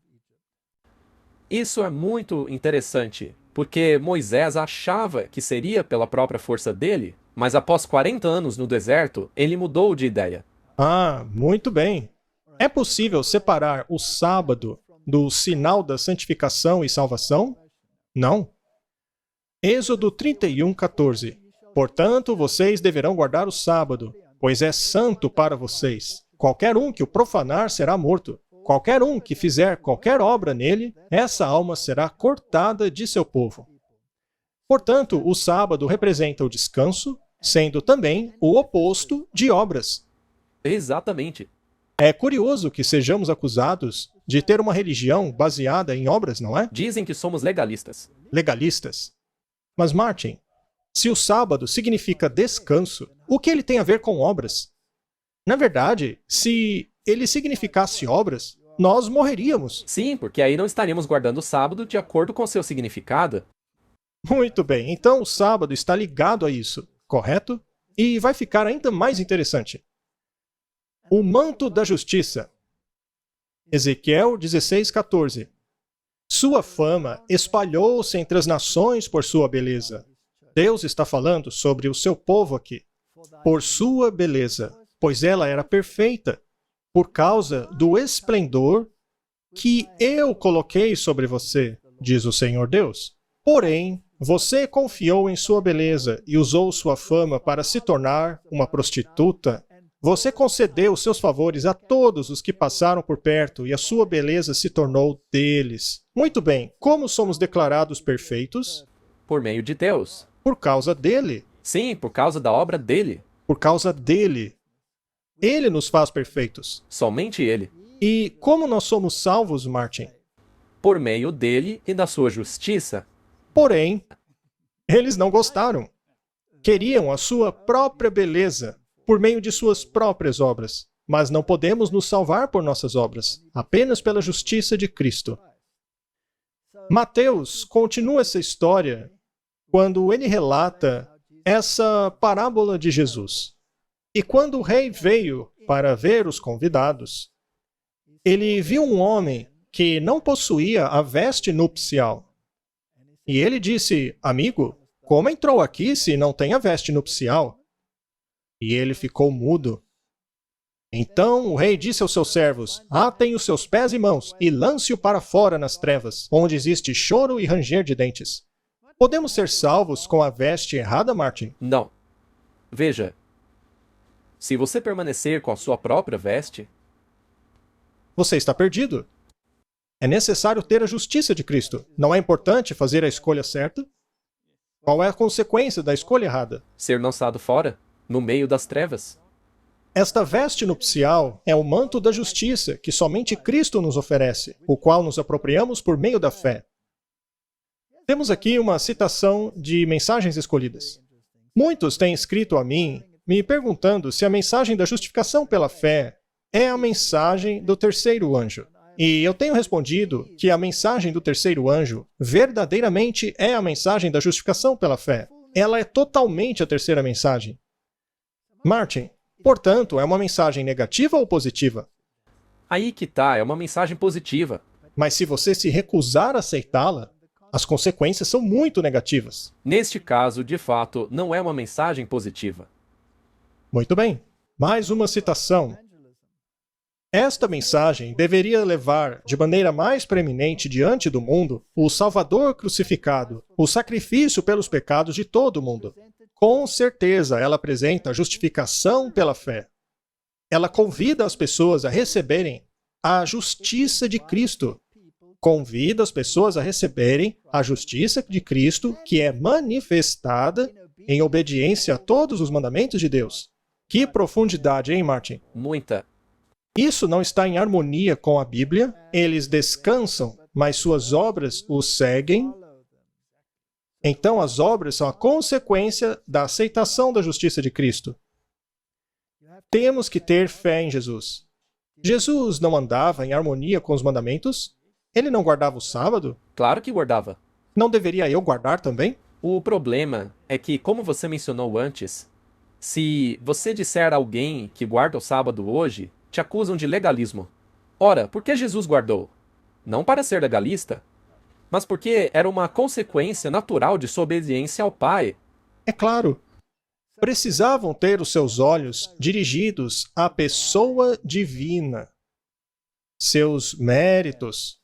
Isso é muito interessante, porque Moisés achava que seria pela própria força dele, mas após 40 anos no deserto, ele mudou de ideia.
Ah, muito bem. É possível separar o sábado do sinal da santificação e salvação? Não. Êxodo 31:14. Portanto, vocês deverão guardar o sábado, pois é santo para vocês. Qualquer um que o profanar será morto. Qualquer um que fizer qualquer obra nele, essa alma será cortada de seu povo. Portanto, o sábado representa o descanso, sendo também o oposto de obras.
Exatamente.
É curioso que sejamos acusados de ter uma religião baseada em obras, não é?
Dizem que somos legalistas.
Legalistas. Mas, Martin, se o sábado significa descanso, o que ele tem a ver com obras? Na verdade, se ele significasse obras, nós morreríamos.
Sim, porque aí não estaríamos guardando o sábado de acordo com seu significado.
Muito bem, então o sábado está ligado a isso, correto? E vai ficar ainda mais interessante. O manto da justiça. Ezequiel 16:14. Sua fama espalhou-se entre as nações por sua beleza. Deus está falando sobre o seu povo aqui. Por sua beleza, pois ela era perfeita, por causa do esplendor que eu coloquei sobre você, diz o Senhor Deus. Porém, você confiou em sua beleza e usou sua fama para se tornar uma prostituta. Você concedeu seus favores a todos os que passaram por perto e a sua beleza se tornou deles. Muito bem, como somos declarados perfeitos?
Por meio de Deus.
Por causa dele.
Sim, por causa da obra dele.
Por causa dele. Ele nos faz perfeitos.
Somente ele.
E como nós somos salvos, Martin?
Por meio dele e da sua justiça.
Porém, eles não gostaram. Queriam a sua própria beleza por meio de suas próprias obras. Mas não podemos nos salvar por nossas obras, apenas pela justiça de Cristo. Mateus continua essa história quando ele relata essa parábola de Jesus. E quando o rei veio para ver os convidados, ele viu um homem que não possuía a veste nupcial. E ele disse: amigo, como entrou aqui se não tem a veste nupcial? E ele ficou mudo. Então o rei disse aos seus servos: atem os seus pés e mãos e lance-o para fora nas trevas, onde existe choro e ranger de dentes. Podemos ser salvos com a veste errada, Martin?
Não. Veja, se você permanecer com a sua própria veste,
você está perdido. É necessário ter a justiça de Cristo. Não é importante fazer a escolha certa? Qual é a consequência da escolha errada?
ser lançado fora, no meio das trevas.
Esta veste nupcial é o manto da justiça que somente Cristo nos oferece, o qual nos apropriamos por meio da fé. Temos aqui uma citação de Mensagens Escolhidas. Muitos têm escrito a mim, me perguntando se a mensagem da justificação pela fé é a mensagem do terceiro anjo. E eu tenho respondido que a mensagem do terceiro anjo verdadeiramente é a mensagem da justificação pela fé. Ela é totalmente a terceira mensagem. Martin, Portanto, é uma mensagem negativa ou positiva?
Aí que tá, é uma mensagem positiva.
Mas se você se recusar a aceitá-la, as consequências são muito negativas.
Neste caso, de fato, não é uma mensagem positiva.
Muito bem. Mais uma citação. Esta mensagem deveria levar de maneira mais preeminente diante do mundo o Salvador crucificado, o sacrifício pelos pecados de todo o mundo. Com certeza, ela apresenta a justificação pela fé. Ela convida as pessoas a receberem a justiça de Cristo. Convida as pessoas a receberem a justiça de Cristo, que é manifestada em obediência a todos os mandamentos de Deus. Que profundidade, hein, Martin?
Muita.
Isso não está em harmonia com a Bíblia. Eles descansam, mas suas obras os seguem. Então, as obras são a consequência da aceitação da justiça de Cristo. Temos que ter fé em Jesus. Jesus não andava em harmonia com os mandamentos? Ele não guardava o sábado?
Claro que guardava.
Não deveria eu guardar também?
O problema é que, como você mencionou antes, se você disser a alguém que guarda o sábado hoje, te acusam de legalismo. Ora, por que Jesus guardou? Não para ser legalista, mas porque era uma consequência natural de sua obediência ao Pai.
É claro. Precisavam ter os seus olhos dirigidos à pessoa divina, seus méritos,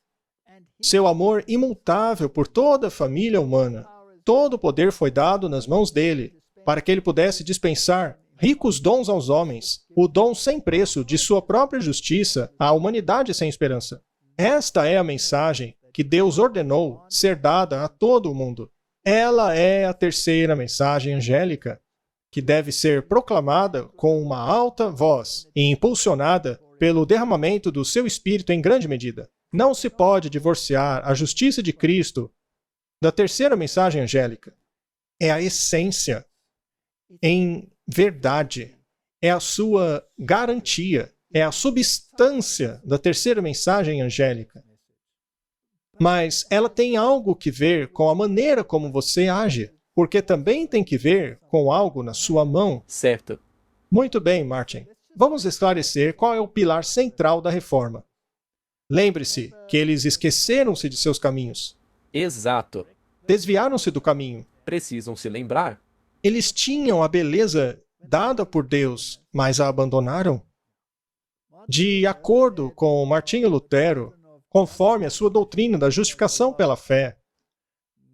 seu amor imutável por toda a família humana. Todo o poder foi dado nas mãos dele, para que ele pudesse dispensar ricos dons aos homens, o dom sem preço de sua própria justiça à humanidade sem esperança. Esta é a mensagem que Deus ordenou ser dada a todo o mundo. Ela é a terceira mensagem angélica, que deve ser proclamada com uma alta voz e impulsionada pelo derramamento do seu Espírito em grande medida. Não se pode divorciar a justiça de Cristo da terceira mensagem angélica. É a essência, em verdade, é a sua garantia, é a substância da terceira mensagem angélica. Mas ela tem algo que ver com a maneira como você age, porque também tem que ver com algo na sua mão.
Certo.
Muito bem, Martin. Vamos esclarecer qual é o pilar central da reforma. Lembre-se que eles esqueceram-se de seus caminhos.
Exato.
Desviaram-se do caminho.
Precisam se lembrar.
Eles tinham a beleza dada por Deus, mas a abandonaram. De acordo com Martinho Lutero, conforme a sua doutrina da justificação pela fé,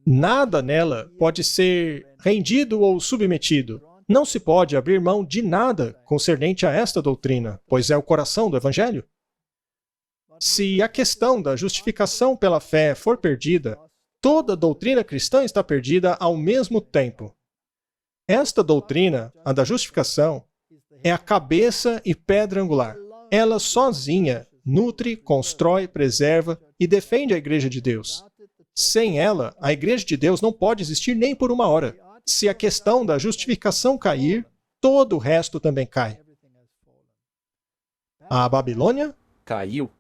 nada nela pode ser rendido ou submetido. Não se pode abrir mão de nada concernente a esta doutrina, pois é o coração do Evangelho. Se a questão da justificação pela fé for perdida, toda a doutrina cristã está perdida ao mesmo tempo. Esta doutrina, a da justificação, é a cabeça e pedra angular. Ela sozinha nutre, constrói, preserva e defende a Igreja de Deus. Sem ela, a Igreja de Deus não pode existir nem por uma hora. Se a questão da justificação cair, todo o resto também cai. A Babilônia
Caiu.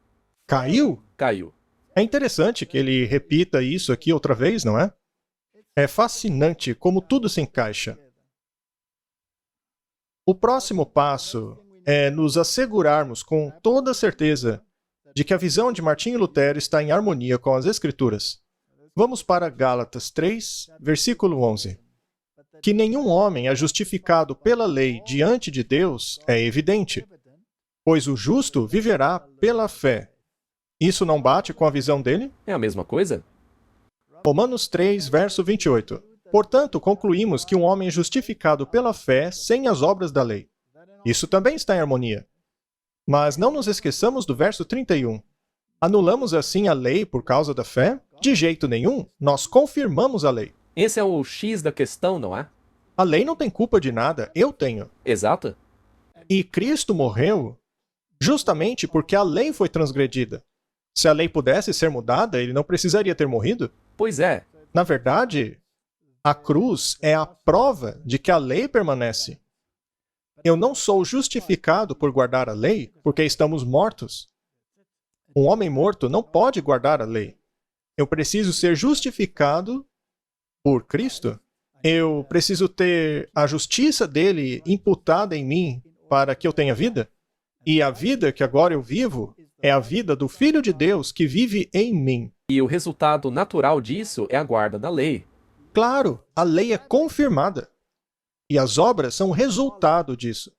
caiu?
Caiu.
É interessante que ele repita isso aqui outra vez, não é? É fascinante como tudo se encaixa. O próximo passo é nos assegurarmos com toda certeza de que a visão de Martinho Lutero está em harmonia com as Escrituras. Vamos para Gálatas 3, versículo 11. Que nenhum homem é justificado pela lei diante de Deus é evidente, pois o justo viverá pela fé. Isso não bate com a visão dele?
É a mesma coisa?
Romanos 3, verso 28. Portanto, concluímos que um homem é justificado pela fé sem as obras da lei. Isso também está em harmonia. Mas não nos esqueçamos do verso 31. Anulamos assim a lei por causa da fé? De jeito nenhum, nós confirmamos a lei.
Esse é o X da questão, não é?
A lei não tem culpa de nada, eu tenho.
Exato.
E Cristo morreu justamente porque a lei foi transgredida. Se a lei pudesse ser mudada, ele não precisaria ter morrido?
Pois é.
Na verdade, a cruz é a prova de que a lei permanece. Eu não sou justificado por guardar a lei, porque estamos mortos. Um homem morto não pode guardar a lei. Eu preciso ser justificado por Cristo. Eu preciso ter a justiça dele imputada em mim para que eu tenha vida? E a vida que agora eu vivo é a vida do Filho de Deus que vive em mim.
E o resultado natural disso é a guarda da lei.
Claro, a lei é confirmada. E as obras são resultado disso.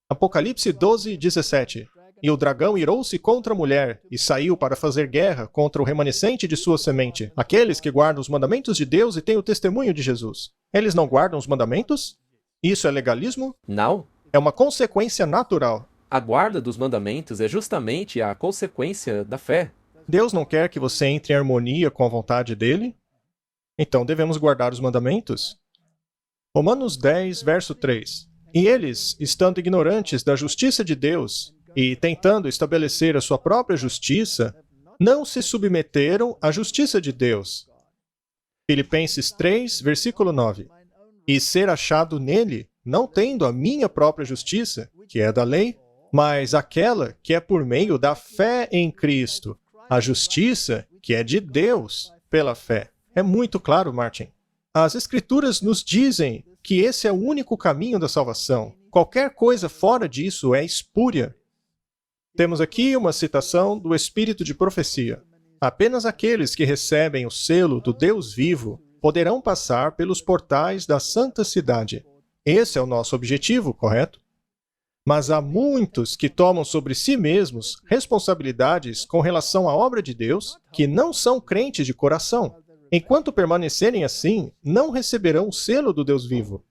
Apocalipse 12, 17. E o dragão irou-se contra a mulher, e saiu para fazer guerra contra o remanescente de sua semente, aqueles que guardam os mandamentos de Deus e têm o testemunho de Jesus. Eles não guardam os mandamentos? Isso é legalismo?
Não?
É uma consequência natural.
A guarda dos mandamentos é justamente a consequência da fé.
Deus não quer que você entre em harmonia com a vontade dele? Então devemos guardar os mandamentos? Romanos 10, verso 3. E eles, estando ignorantes da justiça de Deus e tentando estabelecer a sua própria justiça, não se submeteram à justiça de Deus. Filipenses 3, versículo 9. E ser achado nele, não tendo a minha própria justiça, que é da lei, mas aquela que é por meio da fé em Cristo, a justiça que é de Deus pela fé. É muito claro, Martin. As Escrituras nos dizem que esse é o único caminho da salvação. Qualquer coisa fora disso é espúria. Temos aqui uma citação do Espírito de Profecia. Apenas aqueles que recebem o selo do Deus vivo poderão passar pelos portais da santa cidade. Esse é o nosso objetivo, correto? Mas há muitos que tomam sobre si mesmos responsabilidades com relação à obra de Deus que não são crentes de coração. Enquanto permanecerem assim, não receberão o selo do Deus vivo.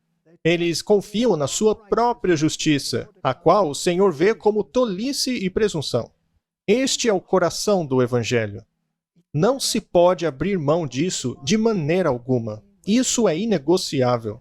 Eles confiam na sua própria justiça, a qual o Senhor vê como tolice e presunção. Este é o coração do Evangelho. Não se pode abrir mão disso de maneira alguma. Isso é inegociável.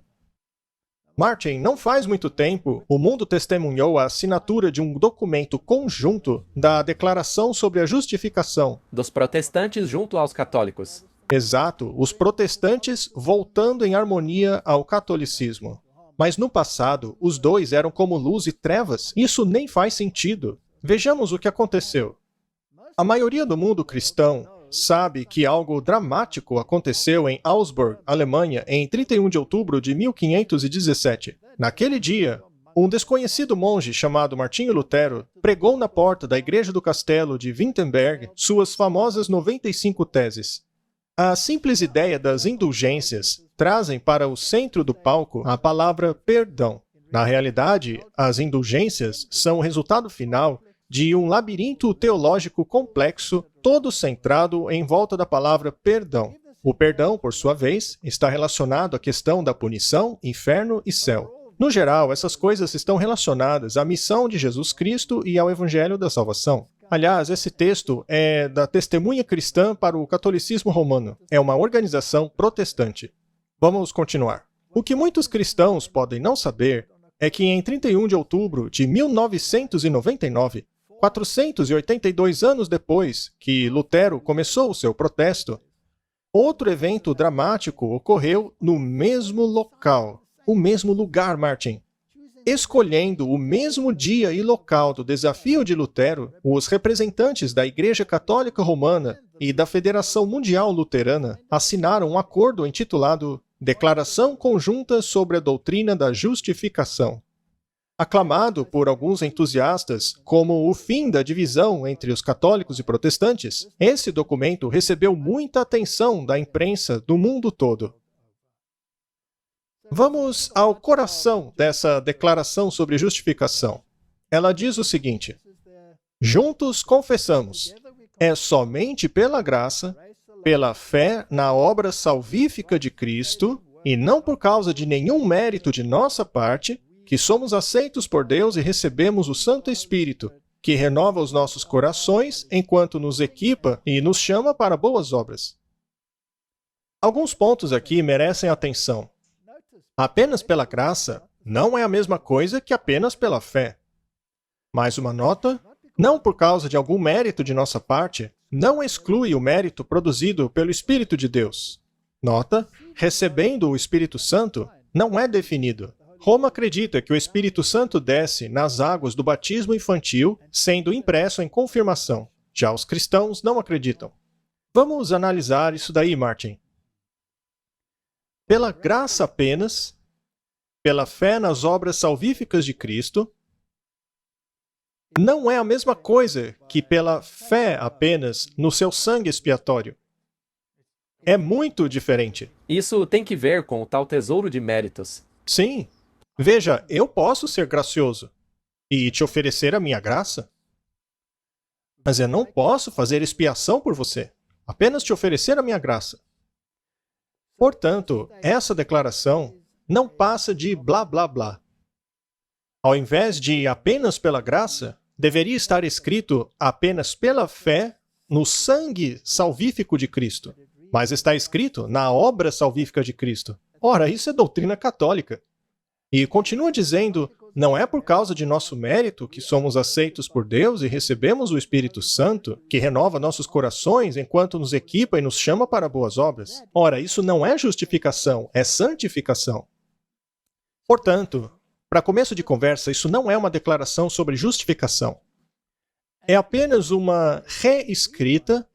Martin, não faz muito tempo, o mundo testemunhou a assinatura de um documento conjunto da Declaração sobre a Justificação.
Dos protestantes junto aos católicos.
Exato, os protestantes voltando em harmonia ao catolicismo. Mas no passado, os dois eram como luz e trevas. Isso nem faz sentido. Vejamos o que aconteceu. A maioria do mundo cristão sabe que algo dramático aconteceu em Augsburg, Alemanha, em 31 de outubro de 1517. Naquele dia, um desconhecido monge chamado Martinho Lutero pregou na porta da igreja do castelo de Wittenberg suas famosas 95 teses. A simples ideia das indulgências trazem para o centro do palco a palavra perdão. Na realidade, as indulgências são o resultado final de um labirinto teológico complexo, todo centrado em volta da palavra perdão. O perdão, por sua vez, está relacionado à questão da punição, inferno e céu. No geral, essas coisas estão relacionadas à missão de Jesus Cristo e ao Evangelho da Salvação. Aliás, esse texto é da Testemunha Cristã para o Catolicismo Romano. É uma organização protestante. Vamos continuar. O que muitos cristãos podem não saber é que em 31 de outubro de 1999, 482 anos depois que Lutero começou o seu protesto, outro evento dramático ocorreu no mesmo local, o mesmo lugar, Martin. Escolhendo o mesmo dia e local do desafio de Lutero, os representantes da Igreja Católica Romana e da Federação Mundial Luterana assinaram um acordo intitulado Declaração Conjunta sobre a Doutrina da Justificação. Aclamado por alguns entusiastas como o fim da divisão entre os católicos e protestantes, esse documento recebeu muita atenção da imprensa do mundo todo. Vamos ao coração dessa declaração sobre justificação. Ela diz o seguinte: juntos confessamos, é somente pela graça, pela fé na obra salvífica de Cristo, e não por causa de nenhum mérito de nossa parte, que somos aceitos por Deus e recebemos o Santo Espírito, que renova os nossos corações enquanto nos equipa e nos chama para boas obras. Alguns pontos aqui merecem atenção. Apenas pela graça não é a mesma coisa que apenas pela fé. Mais uma nota: não por causa de algum mérito de nossa parte, não exclui o mérito produzido pelo Espírito de Deus. Nota: recebendo o Espírito Santo não é definido. Roma acredita que o Espírito Santo desce nas águas do batismo infantil, sendo impresso em confirmação. Já os cristãos não acreditam. Vamos analisar isso daí, Martin. Pela graça apenas, pela fé nas obras salvíficas de Cristo, não é a mesma coisa que pela fé apenas no seu sangue expiatório. É muito diferente.
Isso tem que ver com o tal tesouro de méritos.
Sim. Veja, eu posso ser gracioso e te oferecer a minha graça, mas eu não posso fazer expiação por você, apenas te oferecer a minha graça. Portanto, essa declaração não passa de blá blá blá. Ao invés de apenas pela graça, deveria estar escrito apenas pela fé no sangue salvífico de Cristo. Mas está escrito na obra salvífica de Cristo. Ora, isso é doutrina católica. E continua dizendo, não é por causa de nosso mérito que somos aceitos por Deus e recebemos o Espírito Santo, que renova nossos corações enquanto nos equipa e nos chama para boas obras. Ora, isso não é justificação, é santificação. Portanto, para começo de conversa, isso não é uma declaração sobre justificação. É apenas uma reescrita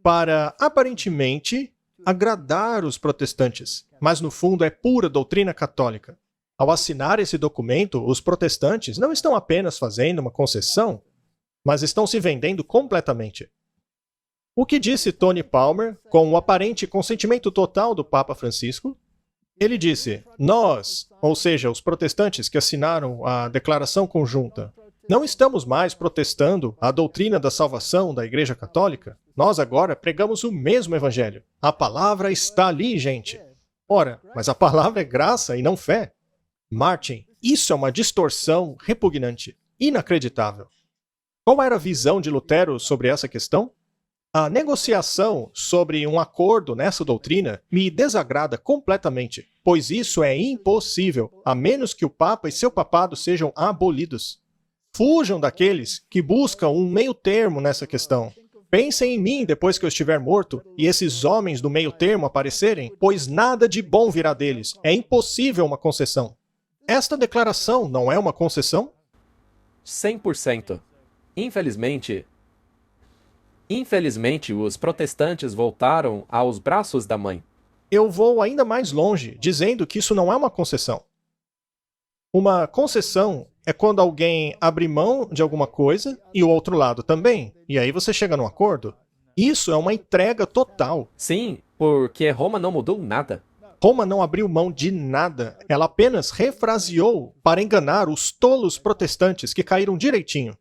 para, aparentemente, agradar os protestantes, mas no fundo é pura doutrina católica. Ao assinar esse documento, os protestantes não estão apenas fazendo uma concessão, mas estão se vendendo completamente. O que disse Tony Palmer, com o aparente consentimento total do Papa Francisco? Ele disse, nós, ou seja, os protestantes que assinaram a declaração conjunta, não estamos mais protestando a doutrina da salvação da Igreja Católica. Nós agora pregamos o mesmo evangelho. A palavra está ali, gente. Ora, mas a palavra é graça e não fé. Martin, isso é uma distorção repugnante, inacreditável. Qual era a visão de Lutero sobre essa questão? A negociação sobre um acordo nessa doutrina me desagrada completamente, pois isso é impossível, a menos que o Papa e seu papado sejam abolidos. Fujam daqueles que buscam um meio termo nessa questão. Pensem em mim depois que eu estiver morto e esses homens do meio termo aparecerem, pois nada de bom virá deles. É impossível uma concessão. Esta declaração não é uma concessão?
100%. Infelizmente, os protestantes voltaram aos braços da mãe.
Eu vou ainda mais longe, dizendo que isso não é uma concessão. Uma concessão é quando alguém abre mão de alguma coisa e o outro lado também. E aí você chega num acordo. Isso é uma entrega total.
Sim, porque Roma não mudou nada.
Roma não abriu mão de nada. Ela apenas refraseou para enganar os tolos protestantes que caíram direitinho.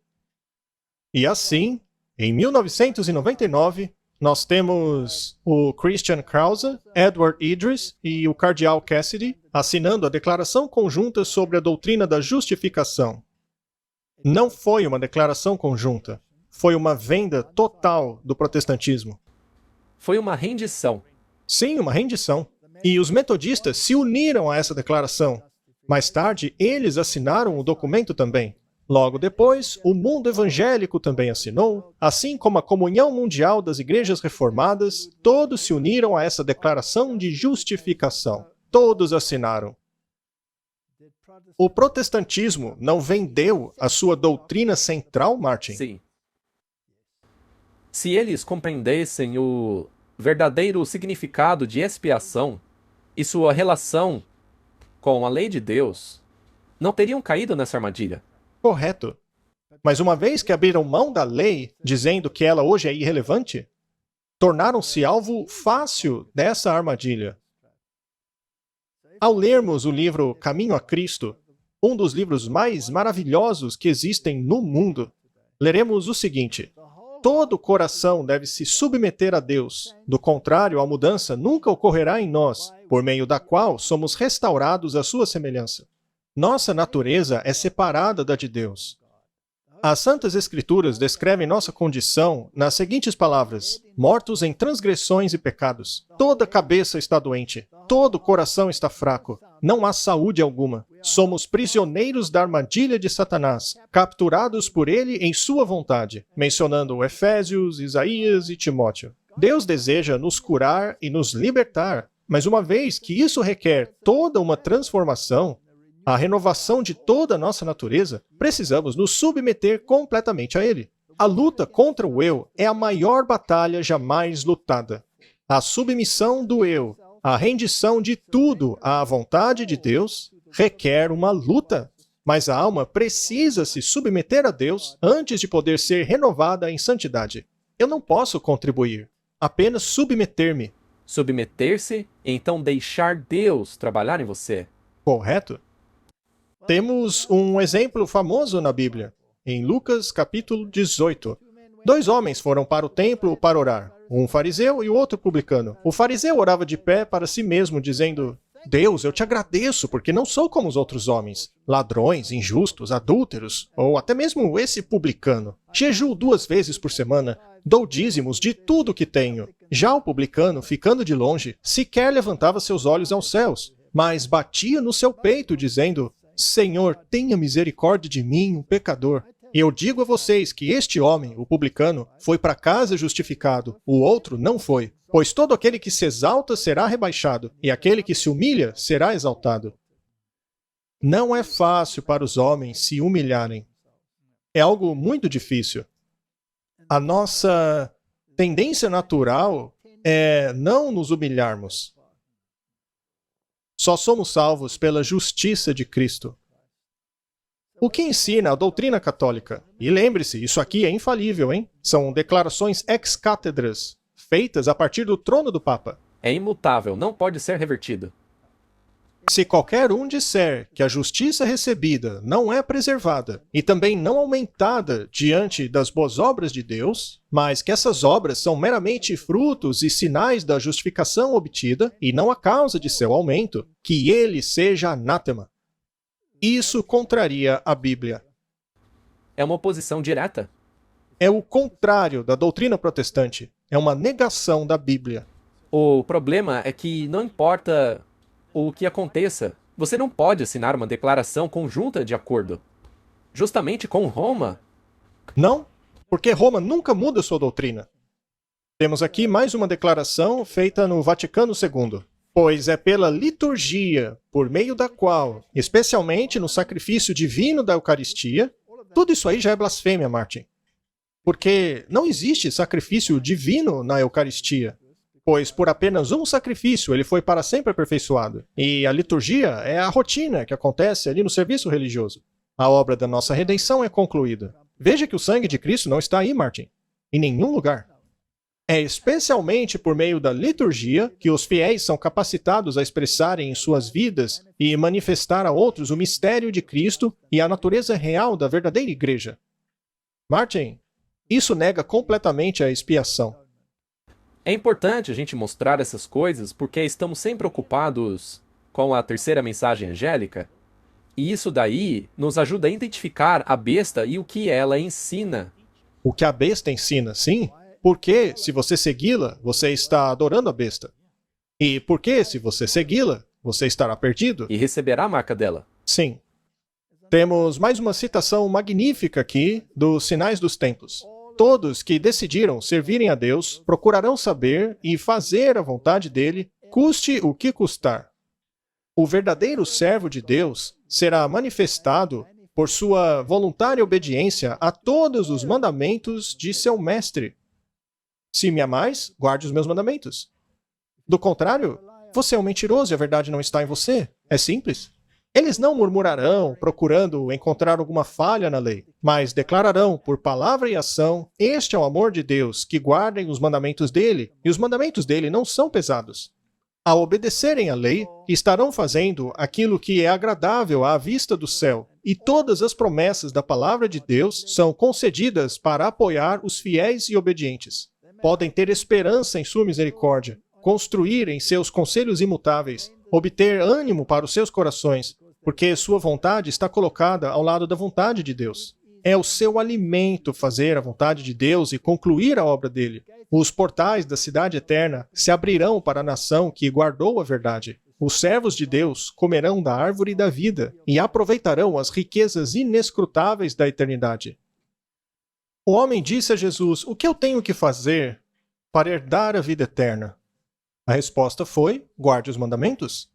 E assim, em 1999, nós temos o Christian Krause, Edward Idris e o Cardeal Cassidy assinando a declaração conjunta sobre a doutrina da justificação. Não foi uma declaração conjunta, foi uma venda total do protestantismo.
Foi uma rendição.
Sim, uma rendição. E os metodistas se uniram a essa declaração. Mais tarde, eles assinaram o documento também. Logo depois, o mundo evangélico também assinou, assim como a Comunhão Mundial das Igrejas Reformadas, todos se uniram a essa declaração de justificação. Todos assinaram. O protestantismo não vendeu a sua doutrina central, Martin?
Sim. Se eles compreendessem o verdadeiro significado de expiação e sua relação com a lei de Deus, não teriam caído nessa armadilha.
Correto. Mas uma vez que abriram mão da lei, dizendo que ela hoje é irrelevante, tornaram-se alvo fácil dessa armadilha. Ao lermos o livro Caminho a Cristo, um dos livros mais maravilhosos que existem no mundo, leremos o seguinte: todo coração deve se submeter a Deus. Do contrário, a mudança nunca ocorrerá em nós, por meio da qual somos restaurados à sua semelhança. Nossa natureza é separada da de Deus. As Santas Escrituras descrevem nossa condição nas seguintes palavras: mortos em transgressões e pecados. Toda cabeça está doente, todo coração está fraco, não há saúde alguma. Somos prisioneiros da armadilha de Satanás, capturados por ele em sua vontade, mencionando Efésios, Isaías e Timóteo. Deus deseja nos curar e nos libertar, mas uma vez que isso requer toda uma transformação, a renovação de toda a nossa natureza, precisamos nos submeter completamente a ele. A luta contra o eu é a maior batalha jamais lutada. A submissão do eu, a rendição de tudo à vontade de Deus, requer uma luta. Mas a alma precisa se submeter a Deus antes de poder ser renovada em santidade. Eu não posso contribuir, apenas submeter-me.
Submeter-se e então deixar Deus trabalhar em você.
Correto? Temos um exemplo famoso na Bíblia, em Lucas capítulo 18. 2 homens foram para o templo para orar, um fariseu e o outro publicano. O fariseu orava de pé para si mesmo, dizendo: Deus, eu te agradeço, porque não sou como os outros homens, ladrões, injustos, adúlteros, ou até mesmo esse publicano. Jejuo 2 vezes por semana, dou dízimos de tudo que tenho. Já o publicano, ficando de longe, sequer levantava seus olhos aos céus, mas batia no seu peito, dizendo: Senhor, tenha misericórdia de mim, um pecador. E eu digo a vocês que este homem, o publicano, foi para casa justificado, o outro não foi. Pois todo aquele que se exalta será rebaixado, e aquele que se humilha será exaltado. Não é fácil para os homens se humilharem. É algo muito difícil. A nossa tendência natural é não nos humilharmos. Só somos salvos pela justiça de Cristo. O que ensina a doutrina católica? E lembre-se, isso aqui é infalível, hein? São declarações ex-cátedras, feitas a partir do trono do Papa.
É imutável, não pode ser revertido.
Se qualquer um disser que a justiça recebida não é preservada e também não aumentada diante das boas obras de Deus, mas que essas obras são meramente frutos e sinais da justificação obtida e não a causa de seu aumento, que ele seja anátema. Isso contraria a Bíblia.
É uma oposição direta.
É o contrário da doutrina protestante. É uma negação da Bíblia.
O problema é que não importa o que aconteça, você não pode assinar uma declaração conjunta de acordo. Justamente com Roma.
Não, porque Roma nunca muda sua doutrina. Temos aqui mais uma declaração feita no Vaticano II. Pois é pela liturgia, por meio da qual, especialmente no sacrifício divino da Eucaristia, tudo isso aí já é blasfêmia, Martin. Porque não existe sacrifício divino na Eucaristia, pois por apenas um sacrifício ele foi para sempre aperfeiçoado. E a liturgia é a rotina que acontece ali no serviço religioso. A obra da nossa redenção é concluída. Veja que o sangue de Cristo não está aí, Martin, em nenhum lugar. É especialmente por meio da liturgia que os fiéis são capacitados a expressarem em suas vidas e manifestar a outros o mistério de Cristo e a natureza real da verdadeira igreja. Martin, isso nega completamente a expiação.
É importante a gente mostrar essas coisas porque estamos sempre ocupados com a terceira mensagem angélica, e isso daí nos ajuda a identificar a besta e o que ela ensina.
O que a besta ensina, sim? Porque, se você segui-la, você está adorando a besta. E porque, se você segui-la, você estará perdido.
E receberá a marca dela.
Sim. Temos mais uma citação magnífica aqui dos Sinais dos Tempos. Todos que decidiram servirem a Deus procurarão saber e fazer a vontade dele, custe o que custar. O verdadeiro servo de Deus será manifestado por sua voluntária obediência a todos os mandamentos de seu mestre. Se me amais, guarde os meus mandamentos. Do contrário, você é um mentiroso e a verdade não está em você. É simples. Eles não murmurarão, procurando encontrar alguma falha na lei, mas declararão por palavra e ação: este é o amor de Deus, que guardem os mandamentos dele, e os mandamentos dele não são pesados. Ao obedecerem à lei, estarão fazendo aquilo que é agradável à vista do céu, e todas as promessas da palavra de Deus são concedidas para apoiar os fiéis e obedientes. Podem ter esperança em sua misericórdia, construir em seus conselhos imutáveis, obter ânimo para os seus corações, porque sua vontade está colocada ao lado da vontade de Deus. É o seu alimento fazer a vontade de Deus e concluir a obra dele. Os portais da cidade eterna se abrirão para a nação que guardou a verdade. Os servos de Deus comerão da árvore da vida e aproveitarão as riquezas inescrutáveis da eternidade. O homem disse a Jesus: o que eu tenho que fazer para herdar a vida eterna? A resposta foi: guarde os mandamentos.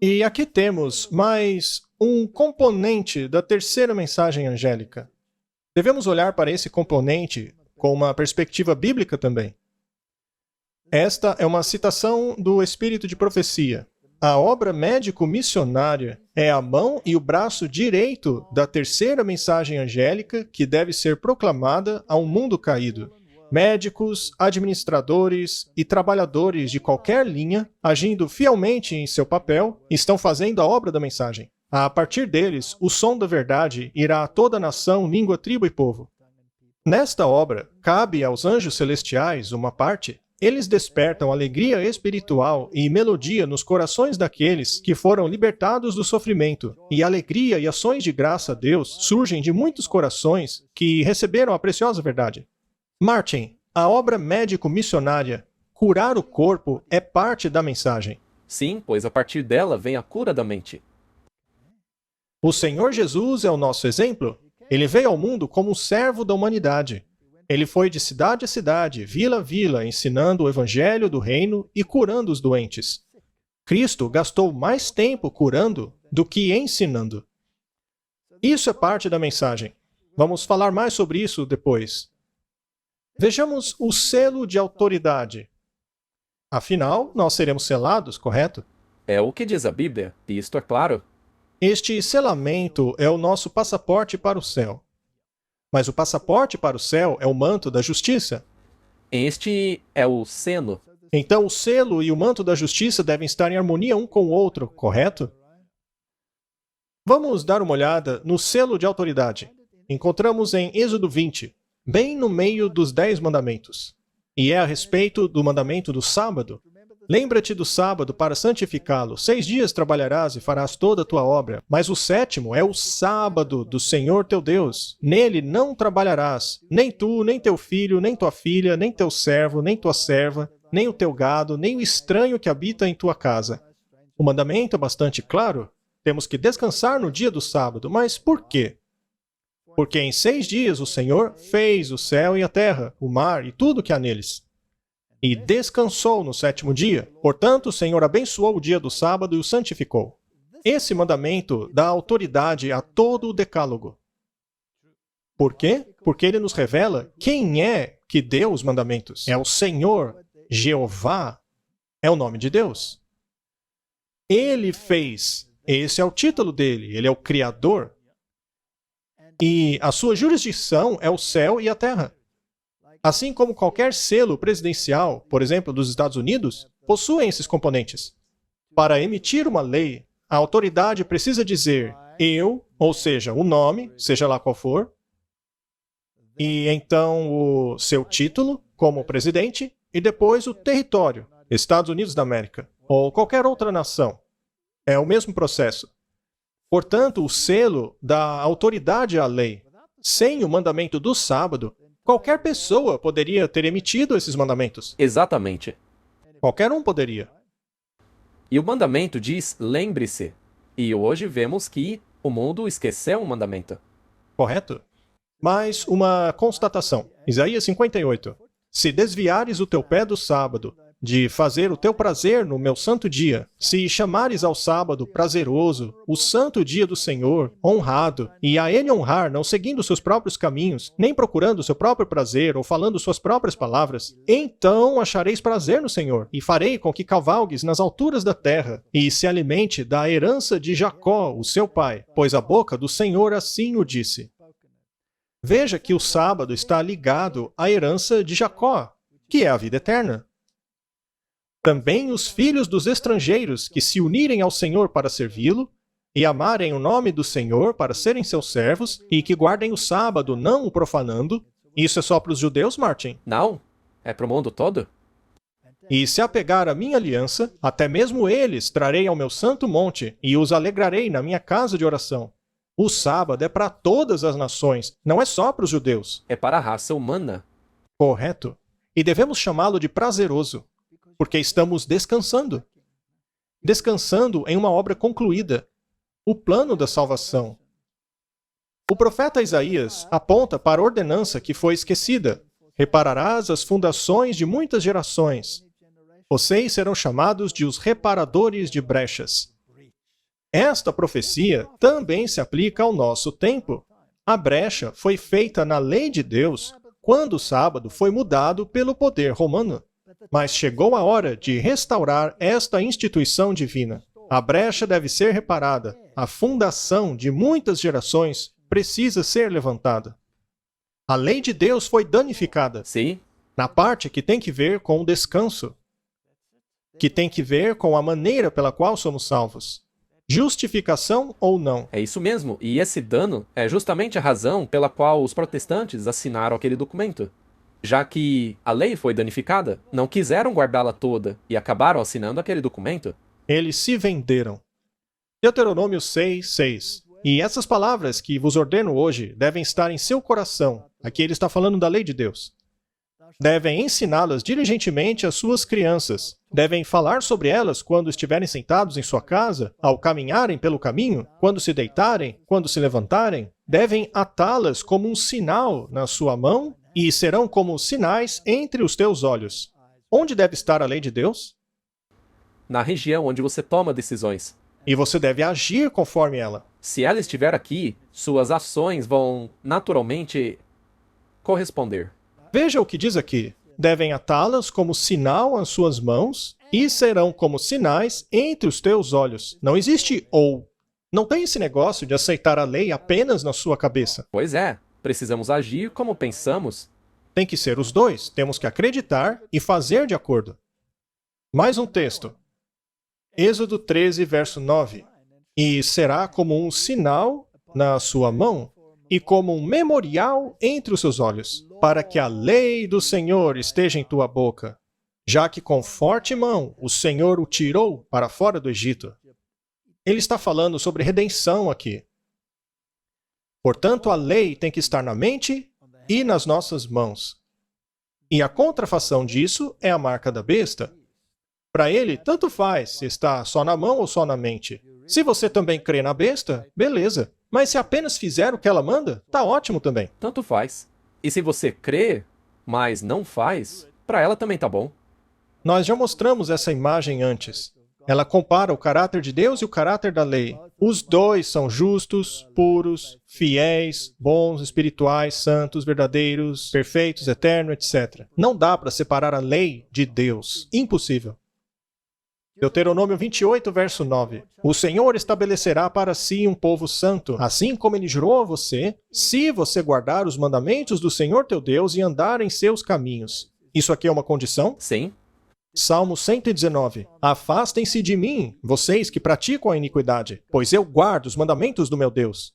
E aqui temos mais um componente da terceira mensagem angélica. Devemos olhar para esse componente com uma perspectiva bíblica também. Esta é uma citação do Espírito de Profecia. A obra médico-missionária é a mão e o braço direito da terceira mensagem angélica que deve ser proclamada a um mundo caído. Médicos, administradores e trabalhadores de qualquer linha, agindo fielmente em seu papel, estão fazendo a obra da mensagem. A partir deles, o som da verdade irá a toda nação, língua, tribo e povo. Nesta obra, cabe aos anjos celestiais uma parte. Eles despertam alegria espiritual e melodia nos corações daqueles que foram libertados do sofrimento, e alegria e ações de graça a Deus surgem de muitos corações que receberam a preciosa verdade. Martin, a obra médico-missionária, curar o corpo, é parte da mensagem.
Sim, pois a partir dela vem a cura da mente.
O Senhor Jesus é o nosso exemplo. Ele veio ao mundo como um servo da humanidade. Ele foi de cidade a cidade, vila a vila, ensinando o evangelho do reino e curando os doentes. Cristo gastou mais tempo curando do que ensinando. Isso é parte da mensagem. Vamos falar mais sobre isso depois. Vejamos o selo de autoridade. Afinal, nós seremos selados, correto?
É o que diz a Bíblia, e isto é claro.
Este selamento é o nosso passaporte para o céu. Mas o passaporte para o céu é o manto da justiça.
Este é o seno.
Então o selo e o manto da justiça devem estar em harmonia um com o outro, correto? Vamos dar uma olhada no selo de autoridade. Encontramos em Êxodo 20, bem no meio dos 10 mandamentos. E é a respeito do mandamento do sábado. Lembra-te do sábado para santificá-lo. 6 dias trabalharás e farás toda a tua obra. Mas o 7º é o sábado do Senhor teu Deus. Nele não trabalharás, nem tu, nem teu filho, nem tua filha, nem teu servo, nem tua serva, nem o teu gado, nem o estranho que habita em tua casa. O mandamento é bastante claro. Temos que descansar no dia do sábado. Mas por quê? Porque em 6 dias o Senhor fez o céu e a terra, o mar e tudo que há neles. E descansou no 7º dia. Portanto, o Senhor abençoou o dia do sábado e o santificou. Esse mandamento dá autoridade a todo o decálogo. Por quê? Porque ele nos revela quem é que deu os mandamentos. É o Senhor, Jeová, é o nome de Deus. Ele fez. Esse é o título dele. Ele é o Criador. E a sua jurisdição é o céu e a terra. Assim como qualquer selo presidencial, por exemplo, dos Estados Unidos, possuem esses componentes. Para emitir uma lei, a autoridade precisa dizer eu, ou seja, o nome, seja lá qual for, e então o seu título como presidente, e depois o território, Estados Unidos da América, ou qualquer outra nação. É o mesmo processo. Portanto, o selo dá autoridade à lei. Sem o mandamento do sábado, qualquer pessoa poderia ter emitido esses mandamentos.
Exatamente.
Qualquer um poderia.
E o mandamento diz, lembre-se. E hoje vemos que o mundo esqueceu o mandamento.
Correto? Mas uma constatação. Isaías 58. Se desviares o teu pé do sábado, de fazer o teu prazer no meu santo dia, se chamares ao sábado prazeroso, o santo dia do Senhor, honrado, e a ele honrar, não seguindo seus próprios caminhos, nem procurando seu próprio prazer ou falando suas próprias palavras, então achareis prazer no Senhor, e farei com que cavalgues nas alturas da terra, e se alimente da herança de Jacó, o seu pai, pois a boca do Senhor assim o disse. Veja que o sábado está ligado à herança de Jacó, que é a vida eterna. Também os filhos dos estrangeiros que se unirem ao Senhor para servi-lo, e amarem o nome do Senhor para serem seus servos, e que guardem o sábado, não o profanando. Isso é só para os judeus, Martin?
Não, é para o mundo todo.
E se apegar à minha aliança, até mesmo eles trarei ao meu santo monte, e os alegrarei na minha casa de oração. O sábado é para todas as nações, não é só para os judeus.
É para a raça humana.
Correto. E devemos chamá-lo de prazeroso. Porque estamos descansando. Descansando em uma obra concluída. O plano da salvação. O profeta Isaías aponta para a ordenança que foi esquecida. Repararás as fundações de muitas gerações. Vocês serão chamados de os reparadores de brechas. Esta profecia também se aplica ao nosso tempo. A brecha foi feita na lei de Deus quando o sábado foi mudado pelo poder romano. Mas chegou a hora de restaurar esta instituição divina. A brecha deve ser reparada. A fundação de muitas gerações precisa ser levantada. A lei de Deus foi danificada
Sim,
na parte que tem que ver com o descanso, que tem que ver com a maneira pela qual somos salvos. Justificação ou não.
é isso mesmo. E esse dano é justamente a razão pela qual os protestantes assinaram aquele documento. Já que a lei foi danificada, não quiseram guardá-la toda e acabaram assinando aquele documento.
Eles se venderam. Deuteronômio 6:6. E essas palavras que vos ordeno hoje devem estar em seu coração. Aqui ele está falando da lei de Deus. Devem ensiná-las diligentemente às suas crianças. Devem falar sobre elas quando estiverem sentados em sua casa, ao caminharem pelo caminho, quando se deitarem, quando se levantarem. Devem atá-las como um sinal na sua mão e serão como sinais entre os teus olhos. Onde deve estar a lei de Deus?
Na região onde você toma decisões.
E você deve agir conforme ela.
Se ela estiver aqui, suas ações vão naturalmente corresponder.
Veja o que diz aqui. Devem atá-las como sinal às suas mãos e serão como sinais entre os teus olhos. Não existe ou. Não tem esse negócio de aceitar a lei apenas na sua cabeça.
Pois é, precisamos agir como pensamos.
Tem que ser os dois. Temos que acreditar e fazer de acordo. Mais um texto. Êxodo 13, verso 9. E será como um sinal na sua mão e como um memorial entre os seus olhos, para que a lei do Senhor esteja em tua boca, já que com forte mão o Senhor o tirou para fora do Egito. Ele está falando sobre redenção aqui. Portanto, a lei tem que estar na mente e nas nossas mãos. E a contrafação disso é a marca da besta. Para ele, tanto faz se está só na mão ou só na mente. Se você também crê na besta, beleza. Mas se apenas fizer o que ela manda, tá ótimo também.
Tanto faz. E se você crê, mas não faz, para ela também tá bom.
Nós já mostramos essa imagem antes. Ela compara o caráter de Deus e o caráter da lei. Os dois são justos, puros, fiéis, bons, espirituais, santos, verdadeiros, perfeitos, eternos, etc. Não dá para separar a lei de Deus. Impossível. Deuteronômio 28, verso 9. O Senhor estabelecerá para si um povo santo, assim como ele jurou a você, se você guardar os mandamentos do Senhor teu Deus e andar em seus caminhos. Isso aqui é uma condição?
Sim,
Salmo 119. Afastem-se de mim, vocês que praticam a iniquidade, pois eu guardo os mandamentos do meu Deus.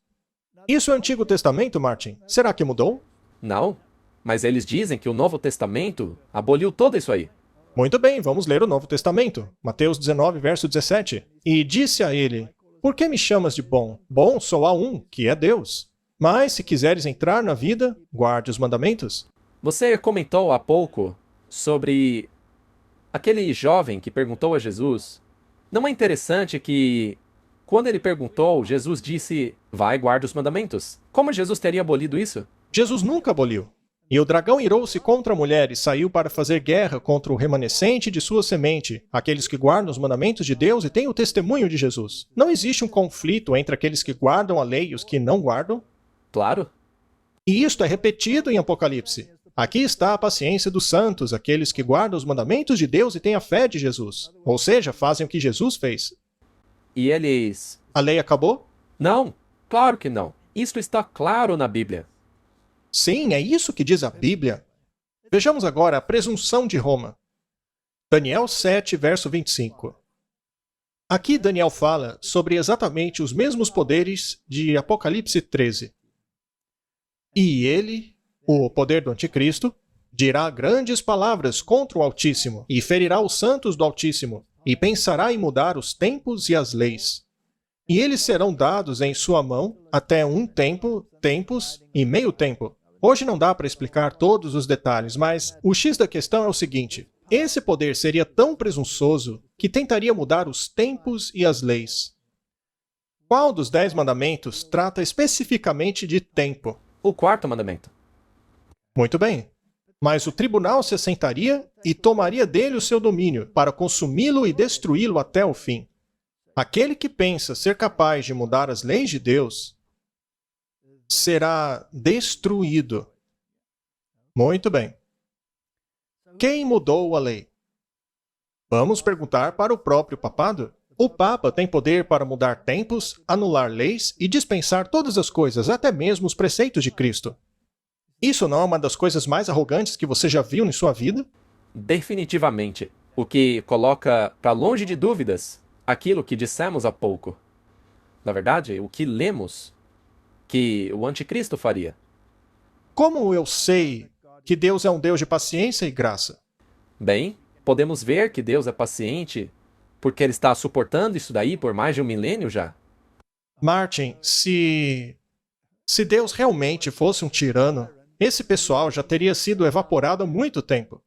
Isso é Antigo Testamento, Martin? Será que mudou?
não. Mas eles dizem que o Novo Testamento aboliu tudo isso aí.
Muito bem, vamos ler o Novo Testamento. Mateus 19, verso 17. E disse a ele, por que me chamas de bom? Bom só há um, que é Deus. Mas se quiseres entrar na vida, guarde os mandamentos.
Você comentou há pouco sobre aquele jovem que perguntou a Jesus. Não é interessante que, quando ele perguntou, Jesus disse, vai, guarda os mandamentos? Como Jesus teria abolido isso?
Jesus nunca aboliu. E o dragão irou-se contra a mulher e saiu para fazer guerra contra o remanescente de sua semente, aqueles que guardam os mandamentos de Deus e têm o testemunho de Jesus. Não existe um conflito entre aqueles que guardam a lei e os que não guardam.
Claro.
E isto é repetido em Apocalipse. Aqui está a paciência dos santos, aqueles que guardam os mandamentos de Deus e têm a fé de Jesus. Ou seja, fazem o que Jesus fez.
E eles...
A lei acabou?
Não, claro que não. Isto está claro na Bíblia.
Sim, é isso que diz a Bíblia. Vejamos agora a presunção de Roma. Daniel 7, verso 25. Aqui Daniel fala sobre exatamente os mesmos poderes de Apocalipse 13. E ele, o poder do anticristo, dirá grandes palavras contra o Altíssimo, e ferirá os santos do Altíssimo, e pensará em mudar os tempos e as leis. E eles serão dados em sua mão até um tempo, tempos e meio tempo. Hoje não dá para explicar todos os detalhes, mas o X da questão é o seguinte. Esse poder seria tão presunçoso que tentaria mudar os tempos e as leis. Qual dos 10 mandamentos trata especificamente de tempo?
O quarto mandamento.
Muito bem. Mas o tribunal se assentaria e tomaria dele o seu domínio, para consumi-lo e destruí-lo até o fim. Aquele que pensa ser capaz de mudar as leis de Deus será destruído. Muito bem. Quem mudou a lei? Vamos perguntar para o próprio papado? O Papa tem poder para mudar tempos, anular leis e dispensar todas as coisas, até mesmo os preceitos de Cristo. Isso não é uma das coisas mais arrogantes que você já viu em sua vida?
Definitivamente. O que coloca para longe de dúvidas aquilo que dissemos há pouco. Na verdade, o que lemos que o anticristo faria.
Como eu sei que Deus é um Deus de paciência e graça?
Bem, podemos ver que Deus é paciente porque ele está suportando isso daí por mais de um milênio já.
Martin, se Deus realmente fosse um tirano, esse pessoal já teria sido evaporado há muito tempo.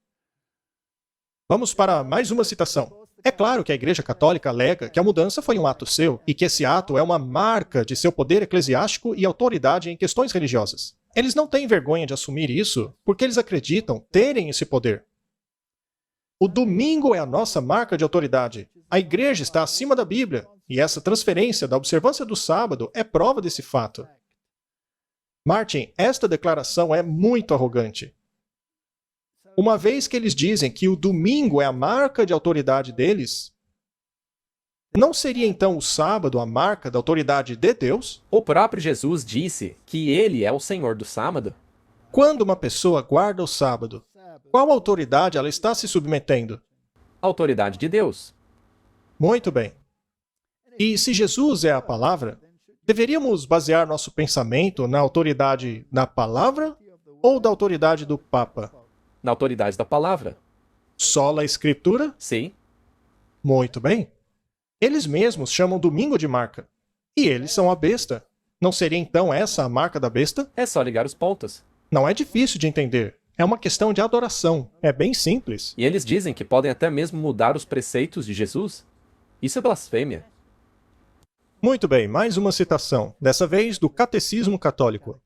Vamos para mais uma citação. É claro que a Igreja Católica alega que a mudança foi um ato seu e que esse ato é uma marca de seu poder eclesiástico e autoridade em questões religiosas. Eles não têm vergonha de assumir isso porque eles acreditam terem esse poder. O domingo é a nossa marca de autoridade. A Igreja está acima da Bíblia e essa transferência da observância do sábado é prova desse fato. Martin, esta declaração é muito arrogante. Uma vez que eles dizem que o domingo é a marca de autoridade deles, não seria então o sábado a marca da autoridade de Deus?
O próprio Jesus disse que ele é o Senhor do sábado.
Quando uma pessoa guarda o sábado, qual autoridade ela está se submetendo?
A autoridade de Deus.
Muito bem. E se Jesus é a palavra, deveríamos basear nosso pensamento na autoridade da palavra ou da autoridade do Papa?
Na autoridade da palavra.
Sola Escritura?
Sim.
Muito bem. Eles mesmos chamam domingo de marca. E eles são a besta. Não seria então essa a marca da besta?
É só ligar os pontos.
Não é difícil de entender. É uma questão de adoração. É bem simples.
E eles dizem que podem até mesmo mudar os preceitos de Jesus. Isso é blasfêmia.
Muito bem, mais uma citação, dessa vez do Catecismo Católico.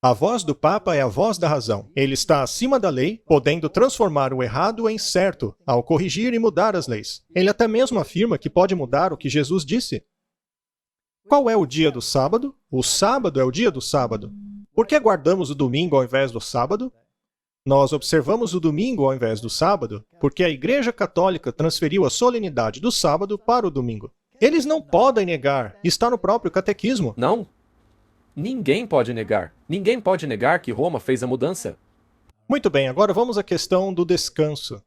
A voz do Papa é a voz da razão. Ele está acima da lei, podendo transformar o errado em certo, ao corrigir e mudar as leis. Ele até mesmo afirma que pode mudar o que Jesus disse. Qual é o dia do sábado? O sábado é o dia do sábado. Por que guardamos o domingo ao invés do sábado? Nós observamos o domingo ao invés do sábado porque a Igreja Católica transferiu a solenidade do sábado para o domingo. Eles não podem negar, está no próprio catequismo.
Não. Ninguém pode negar. Ninguém pode negar que Roma fez a mudança.
Muito bem, agora vamos à questão do descanso.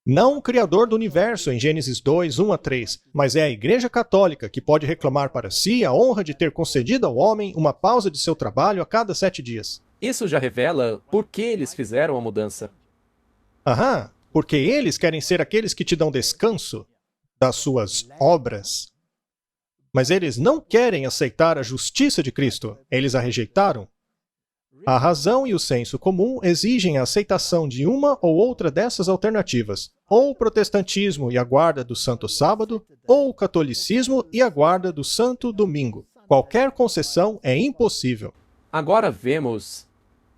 Não o Criador do universo, em Gênesis 2, 1 a 3, mas é a Igreja Católica que pode reclamar para si a honra de ter concedido ao homem uma pausa de seu trabalho a cada 7 dias.
Isso já revela por que eles fizeram a mudança.
Aham, porque eles querem ser aqueles que te dão descanso das suas obras. Mas eles não querem aceitar a justiça de Cristo. Eles a rejeitaram. A razão e o senso comum exigem a aceitação de uma ou outra dessas alternativas, ou o protestantismo e a guarda do Santo Sábado, ou o catolicismo e a guarda do Santo Domingo. Qualquer concessão é impossível.
Agora vemos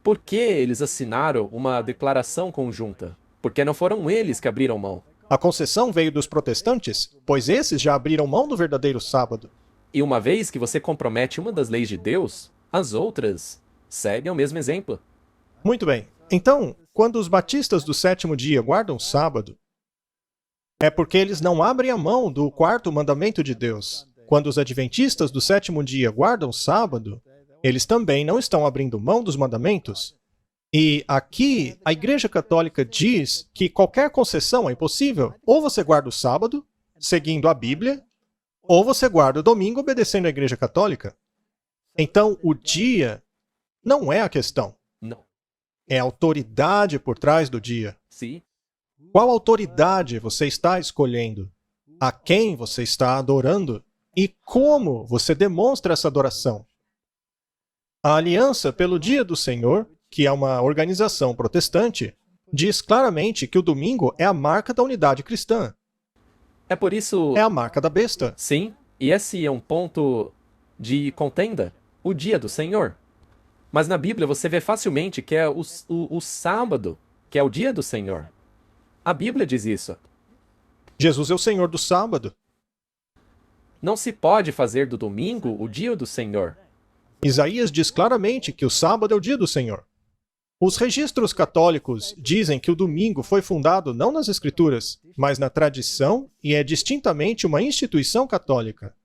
por que eles assinaram uma declaração conjunta. Porque não foram eles que abriram mão.
A concessão veio dos protestantes, pois esses já abriram mão do verdadeiro sábado.
E uma vez que você compromete uma das leis de Deus, as outras seguem o mesmo exemplo.
Muito bem. Então, quando os batistas do sétimo dia guardam sábado, é porque eles não abrem a mão do quarto mandamento de Deus. Quando os adventistas do sétimo dia guardam sábado, eles também não estão abrindo mão dos mandamentos. E aqui, a Igreja Católica diz que qualquer concessão é impossível. Ou você guarda o sábado, seguindo a Bíblia, ou você guarda o domingo, obedecendo a Igreja Católica. Então, o dia não é a questão.
Não.
É a autoridade por trás do dia.
Sim.
Qual autoridade você está escolhendo? A quem você está adorando? E como você demonstra essa adoração? A Aliança pelo Dia do Senhor, que é uma organização protestante, diz claramente que o domingo é a marca da unidade cristã.
É por isso...
É a marca da besta.
Sim, e esse é um ponto de contenda, o dia do Senhor. Mas na Bíblia você vê facilmente que é o sábado, que é o dia do Senhor. A Bíblia diz isso.
Jesus é o Senhor do sábado.
Não se pode fazer do domingo o dia do Senhor.
Isaías diz claramente que o sábado é o dia do Senhor. Os registros católicos dizem que o domingo foi fundado não nas Escrituras, mas na tradição e é distintamente uma instituição católica.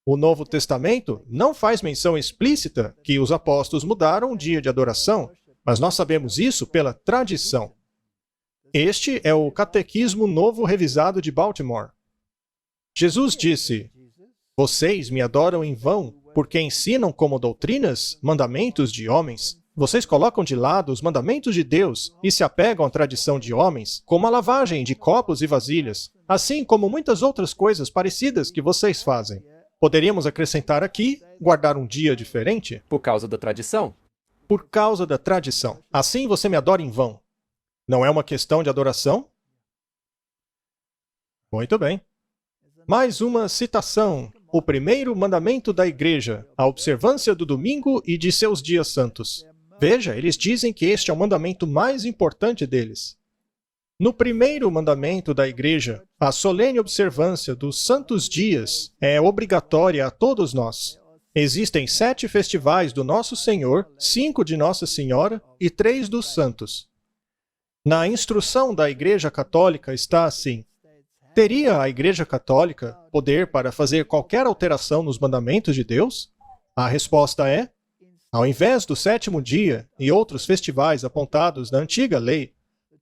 O Novo Testamento não faz menção explícita que os apóstolos mudaram o dia de adoração, mas nós sabemos isso pela tradição. Este é o Catequismo Novo Revisado de Baltimore. Jesus disse: "Vocês me adoram em vão, porque ensinam como doutrinas mandamentos de homens. Vocês colocam de lado os mandamentos de Deus e se apegam à tradição de homens, como a lavagem de copos e vasilhas, assim como muitas outras coisas parecidas que vocês fazem." Poderíamos acrescentar aqui, guardar um dia diferente?
Por causa da tradição.
Por causa da tradição. Assim você me adora em vão. Não é uma questão de adoração? Muito bem. Mais uma citação. O primeiro mandamento da Igreja, a observância do domingo e de seus dias santos. Veja, eles dizem que este é o mandamento mais importante deles. No primeiro mandamento da Igreja, a solene observância dos santos dias é obrigatória a todos nós. Existem 7 festivais do Nosso Senhor, 5 de Nossa Senhora e 3 dos santos. Na instrução da Igreja Católica está assim: teria a Igreja Católica poder para fazer qualquer alteração nos mandamentos de Deus? A resposta é: ao invés do 7º dia e outros festivais apontados na antiga lei,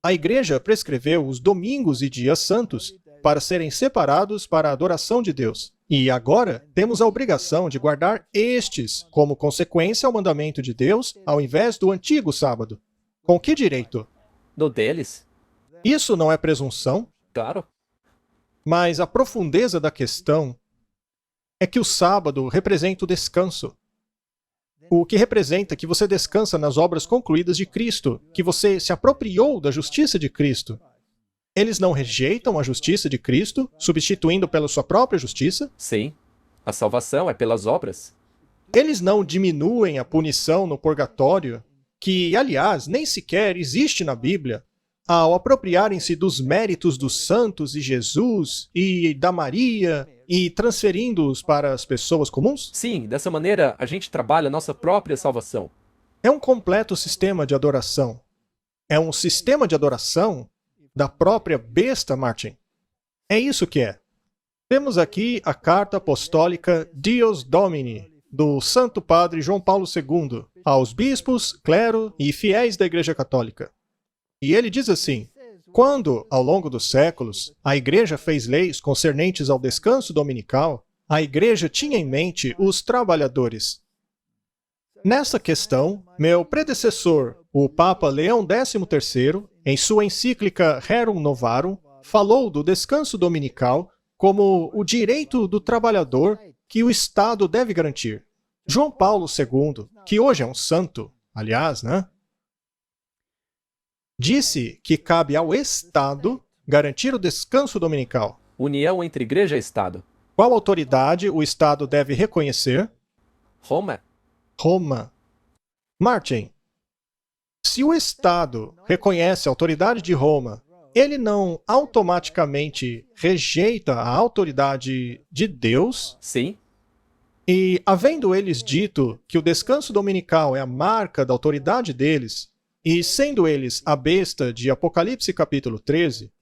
a Igreja prescreveu os domingos e dias santos para serem separados para a adoração de Deus. E agora temos a obrigação de guardar estes como consequência ao mandamento de Deus, ao invés do antigo sábado. Com que direito?
Do deles?
Isso não é presunção?
Claro.
Mas a profundeza da questão é que o sábado representa o descanso. O que representa que você descansa nas obras concluídas de Cristo, que você se apropriou da justiça de Cristo. Eles não rejeitam a justiça de Cristo, substituindo pela sua própria justiça?
Sim. A salvação é pelas obras.
Eles não diminuem a punição no purgatório, que, aliás, nem sequer existe na Bíblia, ao apropriarem-se dos méritos dos santos e Jesus e da Maria e transferindo-os para as pessoas comuns?
Sim, dessa maneira a gente trabalha a nossa própria salvação.
É um completo sistema de adoração. É um sistema de adoração da própria besta, Martin. É isso que é. Temos aqui a carta apostólica Dios Domini, do Santo Padre João Paulo II, aos bispos, clero e fiéis da Igreja Católica. E ele diz assim: quando, ao longo dos séculos, a Igreja fez leis concernentes ao descanso dominical, a Igreja tinha em mente os trabalhadores. Nessa questão, meu predecessor, o Papa Leão XIII, em sua encíclica Rerum Novarum, falou do descanso dominical como o direito do trabalhador que o Estado deve garantir. João Paulo II, que hoje é um santo, aliás, disse que cabe ao Estado garantir o descanso dominical.
União entre igreja e Estado.
Qual autoridade o Estado deve reconhecer?
Roma.
Roma. Martin, se o Estado reconhece a autoridade de Roma, ele não automaticamente rejeita a autoridade de Deus?
Sim.
E, havendo eles dito que o descanso dominical é a marca da autoridade deles, e sendo eles a besta de Apocalipse capítulo 13,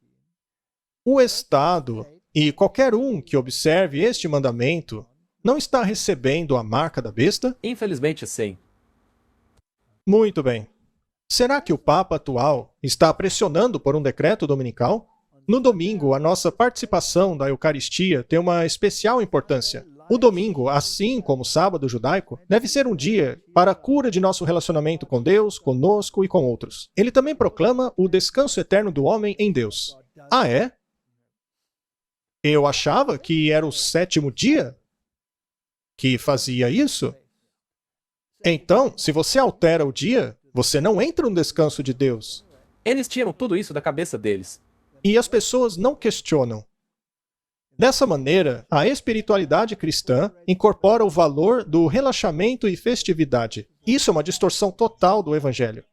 o Estado e qualquer um que observe este mandamento não está recebendo a marca da besta?
Infelizmente, sim.
Muito bem. Será que o Papa atual está pressionando por um decreto dominical? No domingo, a nossa participação da Eucaristia tem uma especial importância. O domingo, assim como o sábado judaico, deve ser um dia para a cura de nosso relacionamento com Deus, conosco e com outros. Ele também proclama o descanso eterno do homem em Deus. Ah, é? Eu achava que era o 7º dia que fazia isso. Então, se você altera o dia, você não entra no descanso de Deus.
Eles tiram tudo isso da cabeça deles.
E as pessoas não questionam. Dessa maneira, a espiritualidade cristã incorpora o valor do relaxamento e festividade. Isso é uma distorção total do Evangelho.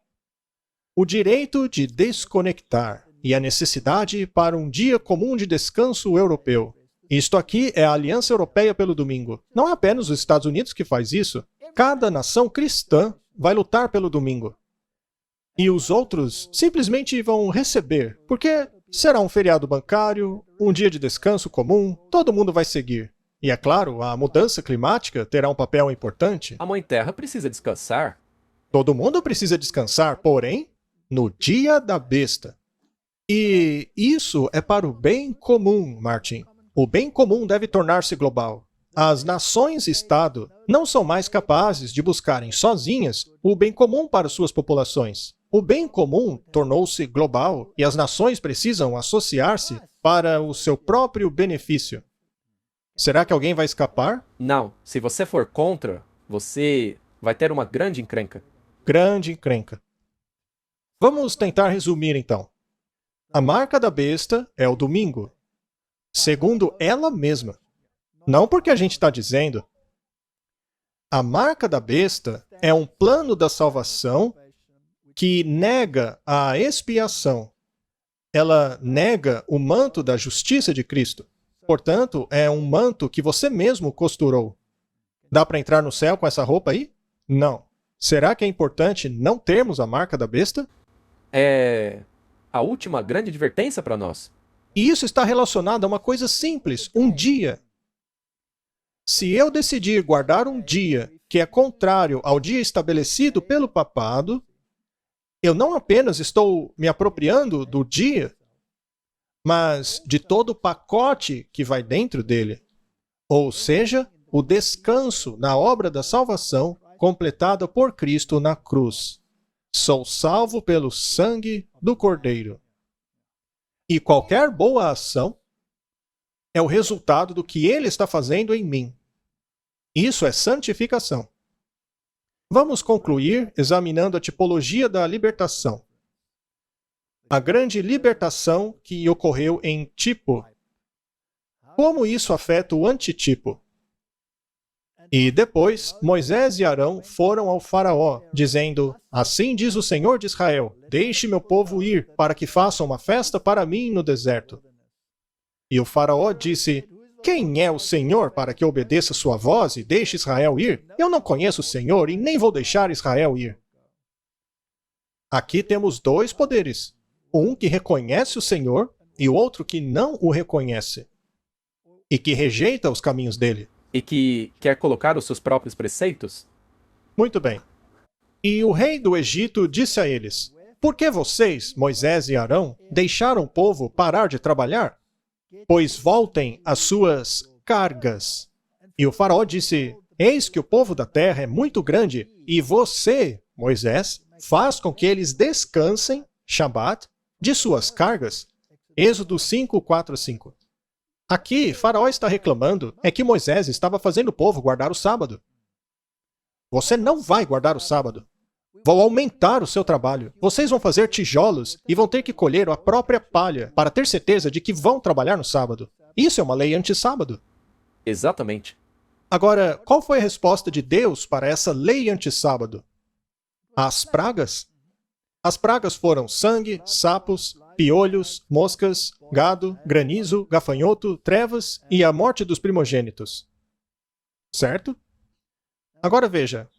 O direito de desconectar e a necessidade para um dia comum de descanso europeu. Isto aqui é a Aliança Europeia pelo Domingo. Não é apenas os Estados Unidos que faz isso. Cada nação cristã vai lutar pelo domingo. E os outros simplesmente vão receber, porque será um feriado bancário, um dia de descanso comum, todo mundo vai seguir. E é claro, a mudança climática terá um papel importante.
A Mãe Terra precisa descansar.
Todo mundo precisa descansar, porém, no dia da besta. E isso é para o bem comum, Martin. O bem comum deve tornar-se global. As nações-estado não são mais capazes de buscarem sozinhas o bem comum para suas populações. O bem comum tornou-se global e as nações precisam associar-se para o seu próprio benefício. Será que alguém vai escapar?
Não, se você for contra, você vai ter uma grande encrenca.
Grande encrenca. Vamos tentar resumir então. A marca da besta é o domingo, segundo ela mesma. Não porque a gente está dizendo. A marca da besta é um plano da salvação que nega a expiação. Ela nega o manto da justiça de Cristo. Portanto, é um manto que você mesmo costurou. Dá para entrar no céu com essa roupa aí? Não. Será que é importante não termos a marca da besta?
É a última grande advertência para nós.
E isso está relacionado a uma coisa simples, um dia. Se eu decidir guardar um dia que é contrário ao dia estabelecido pelo papado, eu não apenas estou me apropriando do dia, mas de todo o pacote que vai dentro dele. Ou seja, o descanso na obra da salvação completada por Cristo na cruz. Sou salvo pelo sangue do Cordeiro. E qualquer boa ação é o resultado do que ele está fazendo em mim. Isso é santificação. Vamos concluir examinando a tipologia da libertação. A grande libertação que ocorreu em tipo. Como isso afeta o antitipo? E depois, Moisés e Arão foram ao faraó, dizendo: Assim diz o Senhor de Israel, deixe meu povo ir, para que façam uma festa para mim no deserto. E o faraó disse: Quem é o Senhor para que obedeça sua voz e deixe Israel ir? Eu não conheço o Senhor e nem vou deixar Israel ir. Aqui temos dois poderes. Um que reconhece o Senhor e o outro que não o reconhece. E que rejeita os caminhos dele.
E que quer colocar os seus próprios preceitos?
Muito bem. E o rei do Egito disse a eles: Por que vocês, Moisés e Arão, deixaram o povo parar de trabalhar? Pois voltem às suas cargas. E o faraó disse: Eis que o povo da terra é muito grande, e você, Moisés, faz com que eles descansem, Shabat, de suas cargas. Êxodo 5, 4, 5. Aqui, Faraó está reclamando é que Moisés estava fazendo o povo guardar o sábado. Você não vai guardar o sábado. Vou aumentar o seu trabalho. Vocês vão fazer tijolos e vão ter que colher a própria palha para ter certeza de que vão trabalhar no sábado. Isso é uma lei anti-sábado.
Exatamente.
Agora, qual foi a resposta de Deus para essa lei anti-sábado? As pragas? As pragas foram sangue, sapos, piolhos, moscas, gado, granizo, gafanhoto, trevas e a morte dos primogênitos. Certo? Agora veja,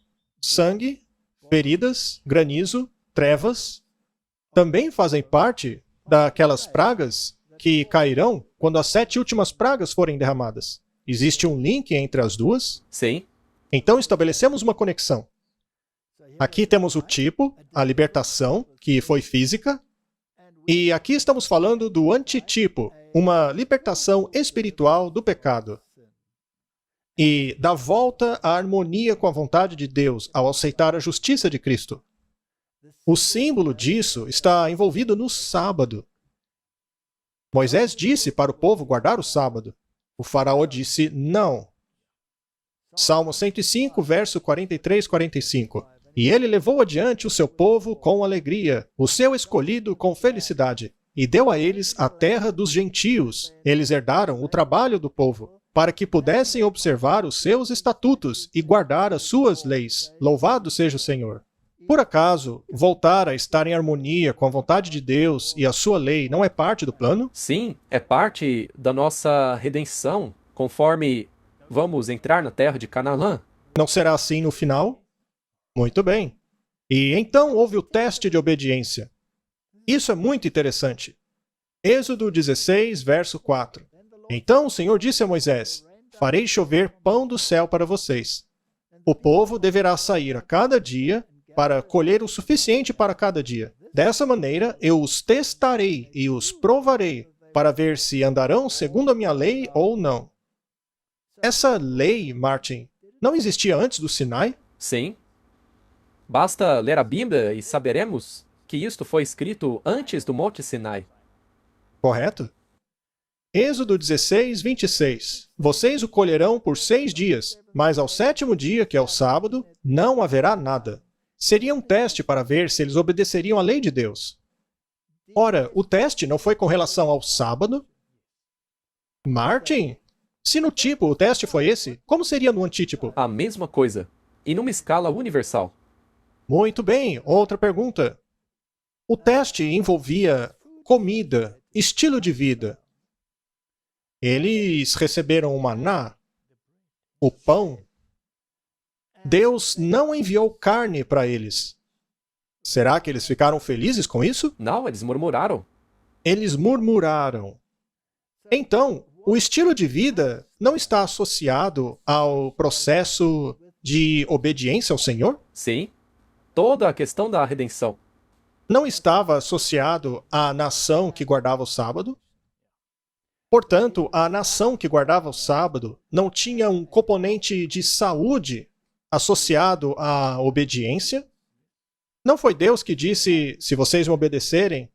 sangue, feridas, granizo, trevas, também fazem parte daquelas pragas que cairão quando as 7 últimas pragas forem derramadas. Existe um link entre as duas?
Sim.
Então estabelecemos uma conexão. Aqui temos o tipo, a libertação, que foi física, e aqui estamos falando do antitipo, uma libertação espiritual do pecado. E da volta à harmonia com a vontade de Deus ao aceitar a justiça de Cristo. O símbolo disso está envolvido no sábado. Moisés disse para o povo guardar o sábado. O faraó disse não. Salmo 105, verso 43, 45. E ele levou adiante o seu povo com alegria, o seu escolhido com felicidade, e deu a eles a terra dos gentios. Eles herdaram o trabalho do povo, para que pudessem observar os seus estatutos e guardar as suas leis. Louvado seja o Senhor. Por acaso, voltar a estar em harmonia com a vontade de Deus e a sua lei não é parte do plano?
Sim, é parte da nossa redenção, conforme vamos entrar na terra de Canaã.
Não será assim no final? Muito bem. E então houve o teste de obediência. Isso é muito interessante. Êxodo 16, verso 4. Então o Senhor disse a Moisés: farei chover pão do céu para vocês. O povo deverá sair a cada dia para colher o suficiente para cada dia. Dessa maneira, eu os testarei e os provarei para ver se andarão segundo a minha lei ou não. Essa lei, Martin, não existia antes do Sinai?
Sim. Basta ler a Bíblia e saberemos que isto foi escrito antes do Monte Sinai.
Correto? Êxodo 16, 26. Vocês o colherão por 6 dias, mas ao 7º dia, que é o sábado, não haverá nada. Seria um teste para ver se eles obedeceriam à lei de Deus. Ora, o teste não foi com relação ao sábado? Martin, se no tipo o teste foi esse, como seria no antítipo?
A mesma coisa, e numa escala universal.
Muito bem, outra pergunta. O teste envolvia comida, estilo de vida. Eles receberam o maná, o pão. Deus não enviou carne para eles. Será que eles ficaram felizes com isso?
Não, eles murmuraram.
Eles murmuraram. Então, o estilo de vida não está associado ao processo de obediência ao Senhor?
Sim. Toda a questão da redenção.
Não estava associado à nação que guardava o sábado? Portanto, a nação que guardava o sábado não tinha um componente de saúde associado à obediência? Não foi Deus que disse, se vocês me obedecerem,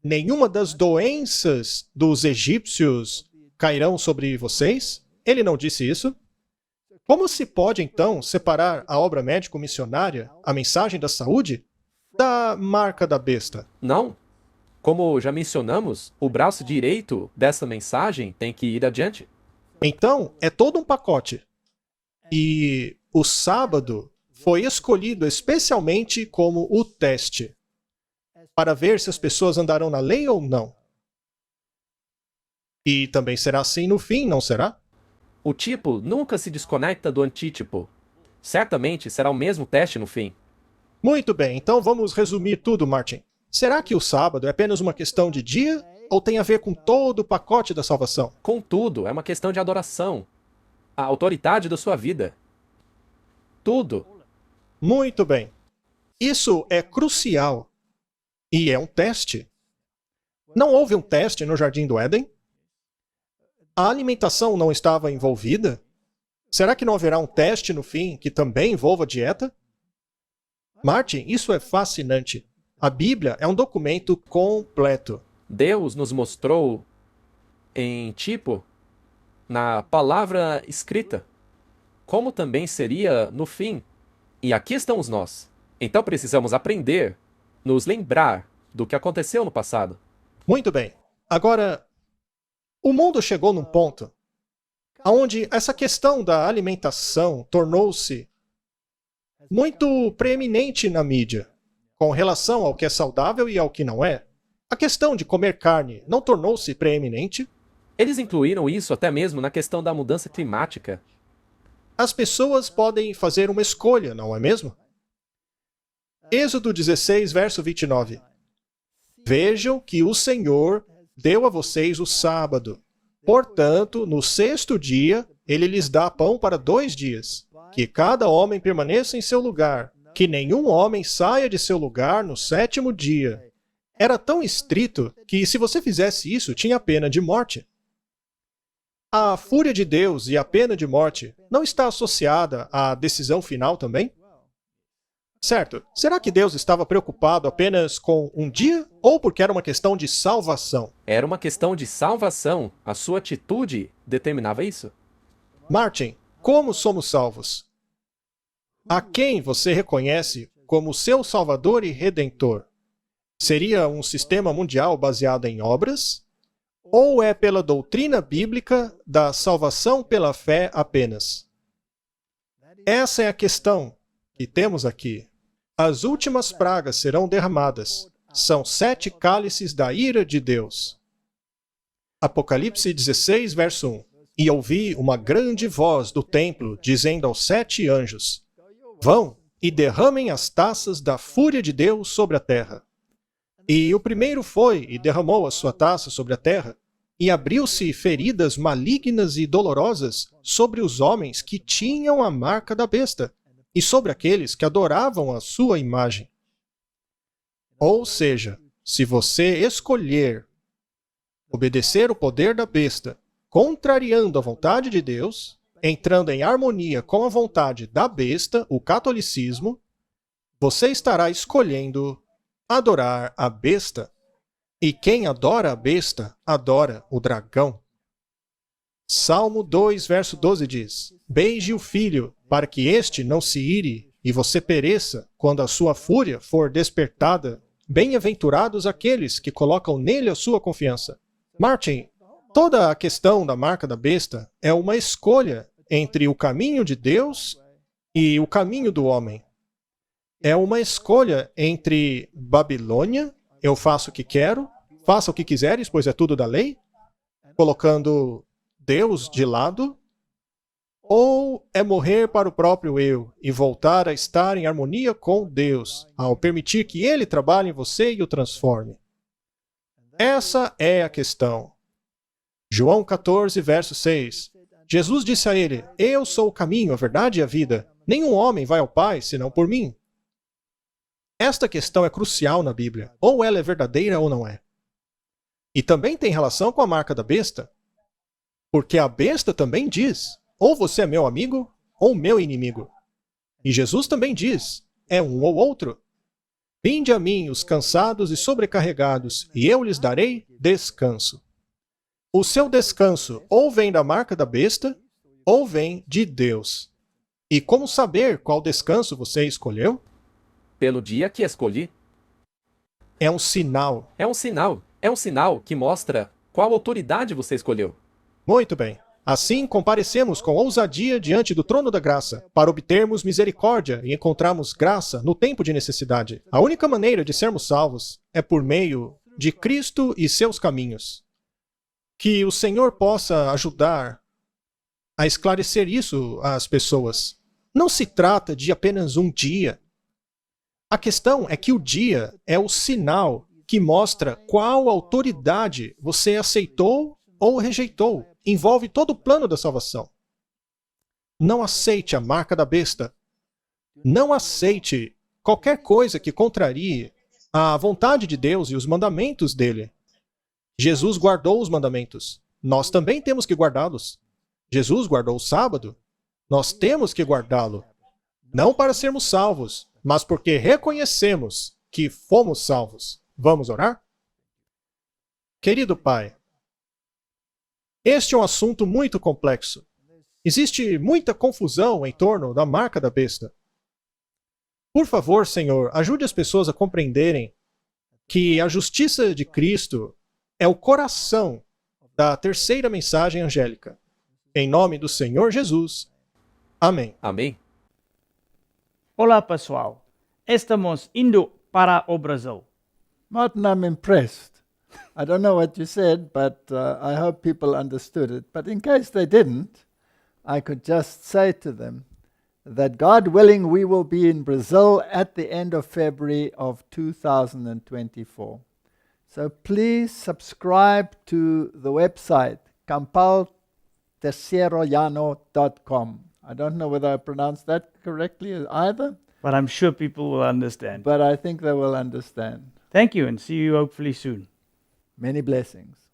nenhuma das doenças dos egípcios cairão sobre vocês? Ele não disse isso? Como se pode, então, separar a obra médico-missionária, a mensagem da saúde, da marca da besta?
Não. Como já mencionamos, o braço direito dessa mensagem tem que ir adiante.
Então, é todo um pacote. E o sábado foi escolhido especialmente como o teste, para ver se as pessoas andarão na lei ou não. E também será assim no fim, não será?
O tipo nunca se desconecta do antítipo. Certamente será o mesmo teste no fim.
Muito bem, então vamos resumir tudo, Martin. Será que o sábado é apenas uma questão de dia ou tem a ver com todo o pacote da salvação?
Contudo, é uma questão de adoração. A autoridade da sua vida. Tudo.
Muito bem. Isso é crucial. E é um teste. Não houve um teste no Jardim do Éden? A alimentação não estava envolvida? Será que não haverá um teste no fim que também envolva dieta? Martin, isso é fascinante. A Bíblia é um documento completo.
Deus nos mostrou em tipo, na palavra escrita, como também seria no fim. E aqui estamos nós. Então precisamos aprender, nos lembrar do que aconteceu no passado.
Muito bem. Agora, o mundo chegou num ponto onde essa questão da alimentação tornou-se muito preeminente na mídia, com relação ao que é saudável e ao que não é. A questão de comer carne não tornou-se preeminente?
Eles incluíram isso até mesmo na questão da mudança climática.
As pessoas podem fazer uma escolha, não é mesmo? Êxodo 16, verso 29. Vejam que o Senhor deu a vocês o sábado. Portanto, no 6º dia, ele lhes dá pão para 2 dias. Que cada homem permaneça em seu lugar. Que nenhum homem saia de seu lugar no 7º dia. Era tão estrito que, se você fizesse isso, tinha pena de morte. A fúria de Deus e a pena de morte não está associada à decisão final também? Certo. Será que Deus estava preocupado apenas com um dia ou porque era uma questão de salvação?
Era uma questão de salvação. A sua atitude determinava isso.
Martin, como somos salvos? A quem você reconhece como seu Salvador e Redentor? Seria um sistema mundial baseado em obras? Ou é pela doutrina bíblica da salvação pela fé apenas? Essa é a questão que temos aqui. As últimas pragas serão derramadas. São 7 cálices da ira de Deus. Apocalipse 16, verso 1. E ouvi uma grande voz do templo dizendo aos 7 anjos: Vão e derramem as taças da fúria de Deus sobre a terra. E o primeiro foi e derramou a sua taça sobre a terra, e abriu-se feridas malignas e dolorosas sobre os homens que tinham a marca da besta, e sobre aqueles que adoravam a sua imagem. Ou seja, se você escolher obedecer o poder da besta, contrariando a vontade de Deus, entrando em harmonia com a vontade da besta, o catolicismo, você estará escolhendo adorar a besta. E quem adora a besta, adora o dragão. Salmo 2, verso 12 diz: Beije o filho, para que este não se ire e você pereça quando a sua fúria for despertada. Bem-aventurados aqueles que colocam nele a sua confiança. Martin, toda a questão da marca da besta é uma escolha entre o caminho de Deus e o caminho do homem. É uma escolha entre Babilônia, eu faço o que quero, faça o que quiseres, pois é tudo da lei, colocando Deus de lado, ou é morrer para o próprio eu e voltar a estar em harmonia com Deus, ao permitir que Ele trabalhe em você e o transforme. Essa é a questão. João 14, verso 6. Jesus disse a ele: Eu sou o caminho, a verdade e a vida. Nenhum homem vai ao Pai senão por mim. Esta questão é crucial na Bíblia. Ou ela é verdadeira ou não é. E também tem relação com a marca da besta. Porque a besta também diz: ou você é meu amigo, ou meu inimigo. E Jesus também diz: é um ou outro. Vinde a mim os cansados e sobrecarregados, e eu lhes darei descanso. O seu descanso ou vem da marca da besta, ou vem de Deus. E como saber qual descanso você escolheu?
Pelo dia que escolhi.
É um sinal.
É um sinal. É um sinal que mostra qual autoridade você escolheu.
Muito bem. Assim, comparecemos com ousadia diante do trono da graça, para obtermos misericórdia e encontrarmos graça no tempo de necessidade. A única maneira de sermos salvos é por meio de Cristo e seus caminhos. Que o Senhor possa ajudar a esclarecer isso às pessoas. Não se trata de apenas um dia. A questão é que o dia é o sinal que mostra qual autoridade você aceitou ou rejeitou. Envolve todo o plano da salvação. Não aceite a marca da besta. Não aceite qualquer coisa que contrarie a vontade de Deus e os mandamentos dele. Jesus guardou os mandamentos. Nós também temos que guardá-los. Jesus guardou o sábado. Nós temos que guardá-lo. Não para sermos salvos, mas porque reconhecemos que fomos salvos. Vamos orar? Querido Pai, este é um assunto muito complexo. Existe muita confusão em torno da marca da besta. Por favor, Senhor, ajude as pessoas a compreenderem que a justiça de Cristo é o coração da terceira mensagem angélica. Em nome do Senhor Jesus. Amém.
Amém.
Olá, pessoal. Estamos indo para o Brasil.
Martin, I'm impressed. I don't know what you said, but I hope people understood it. But in case they didn't, I could just say to them that God willing, we will be in Brazil at the end of February of 2024. So please subscribe to the website, campaltercierollano.com. I don't know whether I pronounced that correctly either,
But I'm sure people will understand.
but I think they will understand.
Thank you and see you hopefully soon.
Many blessings.